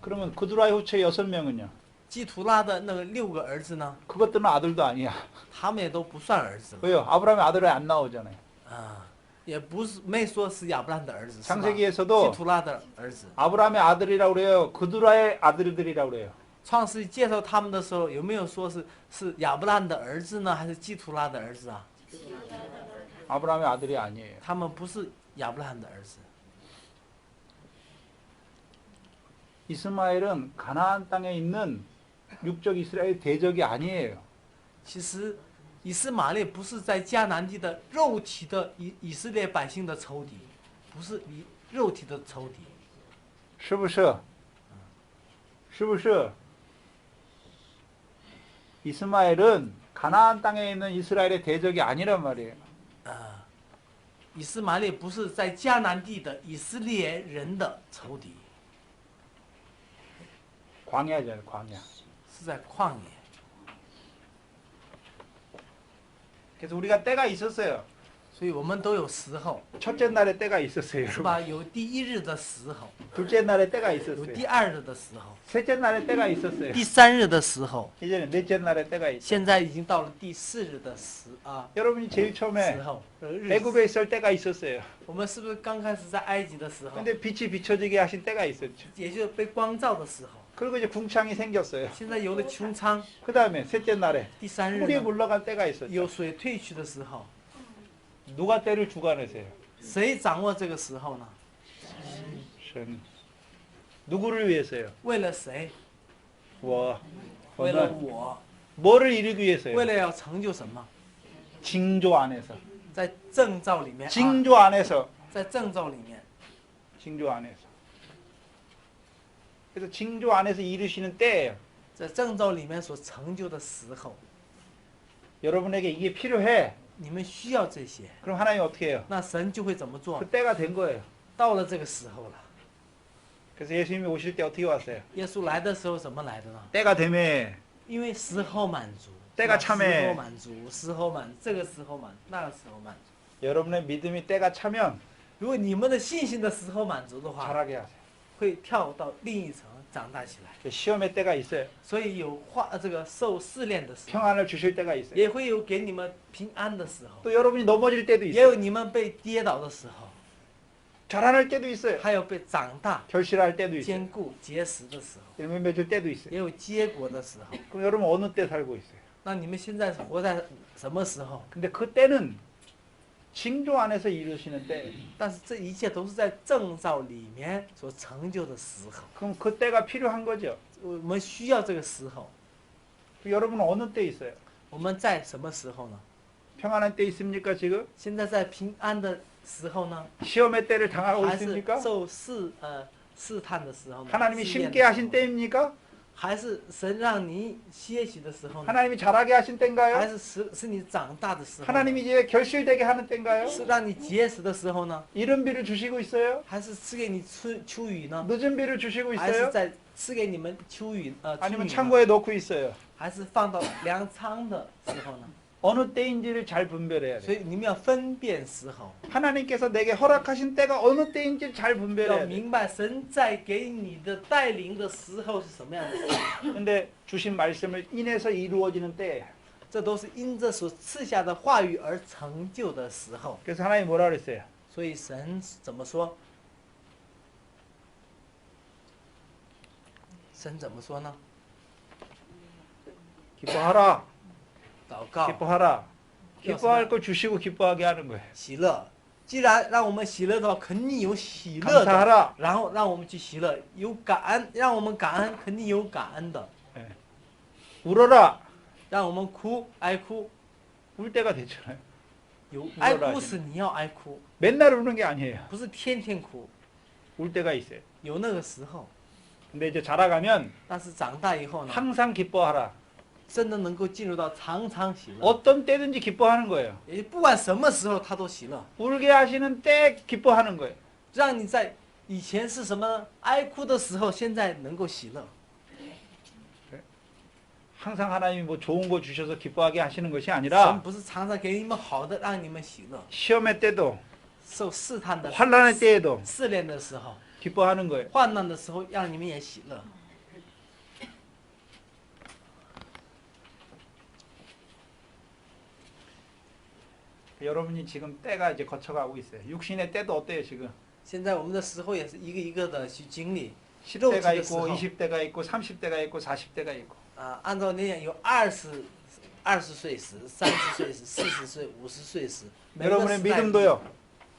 그러면 그두라의 후체 6명은요? 基图拉的那个6个儿子呢， 그것들은 아들도 아니야. 他们也都不算儿子了， 왜요? 아브라함의 아들이 안 나오잖아요. 也不是没说是亚伯兰的儿子，是吧？ 창세기에서도 基图拉的儿子。 아브라함의 아들이라고 그래요? 그두라의 아들들이라고 그래요? 创世纪介绍他们的时候，有没有说是亚伯兰的儿子呢，还是基图拉的儿子啊？ 아브라함의 아들이 아니에요. 他们不是亚伯兰的儿子。 이스마엘은 가나안 땅에 있는 육적 이스라엘 대적이 아니에요. 其实以斯玛利不是在迦南地的肉体的以色列百姓的仇敌，不是肉体的仇敌。是不是？是不是？ 이스마엘은 가나안 땅에 있는 이스라엘의 대적이 아니란 말이에요. 以斯玛利不是在迦南地的以色列人的仇敌， 광야잖아요, 광야. 是在旷野。 그래서 우리가 때가 있었어요. 所以我们都有时候， 첫째 날에 때가 있었어요. 是吧？有第一日的时候， 둘째 날에 때가 有 있었어요. 第二日的时候， 셋째 날에 때가 있었어요. 第三日的时候， 이제는 넷째 날에 때가 있어요. 现在已经到了第四日的여러분이 제일 时 처음에 候日子。 애굽에 있을 때가 있었어요. 我们是不是刚开始在埃及的时候， 근데 빛이 비춰지게 하신 때가 있었죠. 也就是被光照的时候？ 그리고 이제 궁창이 생겼어요. 现在有了穹苍， 그 다음에 셋째 날에 第三日 물이 呢 물러갈 때가 있었죠. 有水退去的时候， 누가 때를 주관하세요? 谁掌握这个时候呢？ 선. 누구를 위해서요? 为了谁？ 워. 为了 오늘 我， 뭐를 이루기 위해서요? 为了要成就什么？ 징조 안에서. 在证照里面， 징조 안에서. 在证照里面， 징조 안에서. 그래서 징조 안에서 이루시는 때예요. 在证照里面所成就的时候， 여러분에게 이게 필요해. 你们需要这些， 그럼 하나님 어떻게 해요? 那神就会怎么做 그 ？ 때가 된 거예요. 到了这个时候了， 그래서 예수님이 오실 때 어떻게 왔어요? 耶稣来的时候怎么来的呢？ 때가 되매. 因为时候满足， 때가 是吧 참해 时候满足，时候满，这个时候满，那个时候满足。 여러분의 믿음이 때가 차면 如果你们的信心的时候满足的话， 잘하게 하세요. 会跳到另一层，长大起来。 시험의 때가 있어요. 所以有这个受试炼的时候， 평안을 주실 때가 있어요. 也会有给你们平安的时候， 또 여러분이 넘어질 때도 也有 있어요. 你们被跌倒的时候， 자라날 때도 있어요. 还有被长大、 결실할 때도 있어요. 坚固、结实的时候， 열매 맺을 때도 있어요. 也有结果的时候。 그럼 여러분 어느 때 살고 있어요? 那你们现在是活在什么时候？ 근데 그 때는 징조 안에서 이루시는 때. 但是这一切都是在证照里面所成就的时候。 그럼 그 때가 필요한 거죠. 我们需要这个时候。 여러분은 어느 때 있어요? 我们在什么时候呢？ 평안한 때 있습니까 지금? 现在在平安的时候呢， 시험의 때를 당하고 还是 있습니까? 受试探的时候呢？ 하나님이 试验 심게 的时 하신 候 때입니까? 还是神让你歇息的时候呢？ 하나님이 자라게 하신 还 때인가요? 是你长大的时候呢？ 하나님이 이제 결실되게 하는 때인가요? 是让你结实的时候呢？ 이른 비를 주시고 있어요? 还是赐给你秋雨呢？ 늦은 비를 주시고 还是 있어요? 在赐给你们秋雨秋 아니면 雨呢？ 창고에 넣고 있어요? 还是放到粮仓的时候呢？ 어느 때인지를 잘 분별해야 所 돼요. 以你们要分辨时候， 하나님께서 내게 허락하신 때가 어느 때인지 잘 要 분별해야 돼요. 明白神在给你的带领的时候是什么样的时候。 근데 주신 말씀을 인해서 이루어지는 때. 这都是因着所赐下的话语而成就的时候。 그래서 하나님 뭐라 그랬어요? 所以神怎么说？神怎么说呢？ 기뻐하라. 祷告、 기뻐하라. 기뻐할 걸 주시고 기뻐하게 하는 거예요. 喜乐。既然让我们喜乐的话，肯定有喜乐的。 감사하라. 然后让我们去喜乐，有感恩，让我们感恩，肯定有感恩的。 울어라. 让我们哭，哀哭， 울 때가 됐잖아요. 有哀哭时你要哀哭， 맨날 우는 게 아니에요. 不是天天哭， 울 때가 있어요. 有那个时候。 근데 이제 자라가면 但是长大以后呢， 항상 기뻐하라. 真的能够进入到常常喜乐。 어떤 때든지 기뻐하는 거예요. 也不管什么时候他都喜乐， 울게 하시는 때 기뻐하는 거예요. 让你在以前是什么哀哭的时候，现在能够喜乐。 항상 하나님이 뭐 좋은 거 주셔서 기뻐하게 하시는 것이 神 아니라 不是常常给你们好的让你们喜乐， 시험의 때도 受试探的 환란의 때에도 试炼的时候， 기뻐하는 거예요. 患难的时候，让你们也喜乐。 여러분이 지금 때가 이제 거쳐가고 있어요. 육신의 때도 어때요 지금? 现在我们的时候也是一个一个的去经历， 10대가肉体的时 있고 候 20대가 있고 30대가 있고 40대가 있고 啊，按照那样有20岁时、30岁时、40岁、50岁时，每个 여러분의 时代 믿음도요.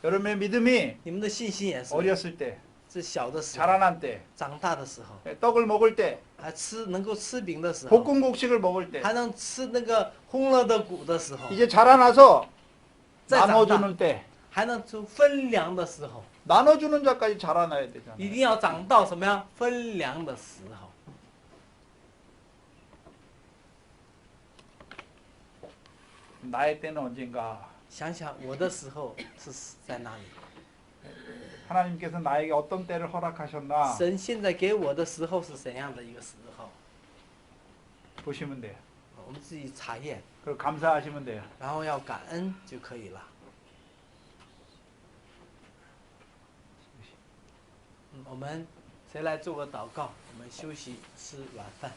여러분의 믿음이 你们的信心也是， 어렸을 때, 是小的时候， 자라날 때, 长大的时候， 떡을 먹을 때, 还能够吃饼的时候， 볶음곡식을 먹을 때, 还能吃那个烘了的谷的时候， 이제 자라나서 再长大 나눠주는 때, 还能出分粮的时候， 나눠주는 자까지 자라나야 一 되잖아요. 定要长到什么样分粮的时候。 나의 때는 언젠가 想想我的时候是在哪里？ 하나님께서 나에게 어떤 때를 허락하셨나 神现在给我的时候是怎样的一个时候？ 보시면 돼요. 我们自己查验， 그리고 감사하시면 돼요. 然后要感恩就可以了。我们谁来做个祷告？我们休息吃晚饭。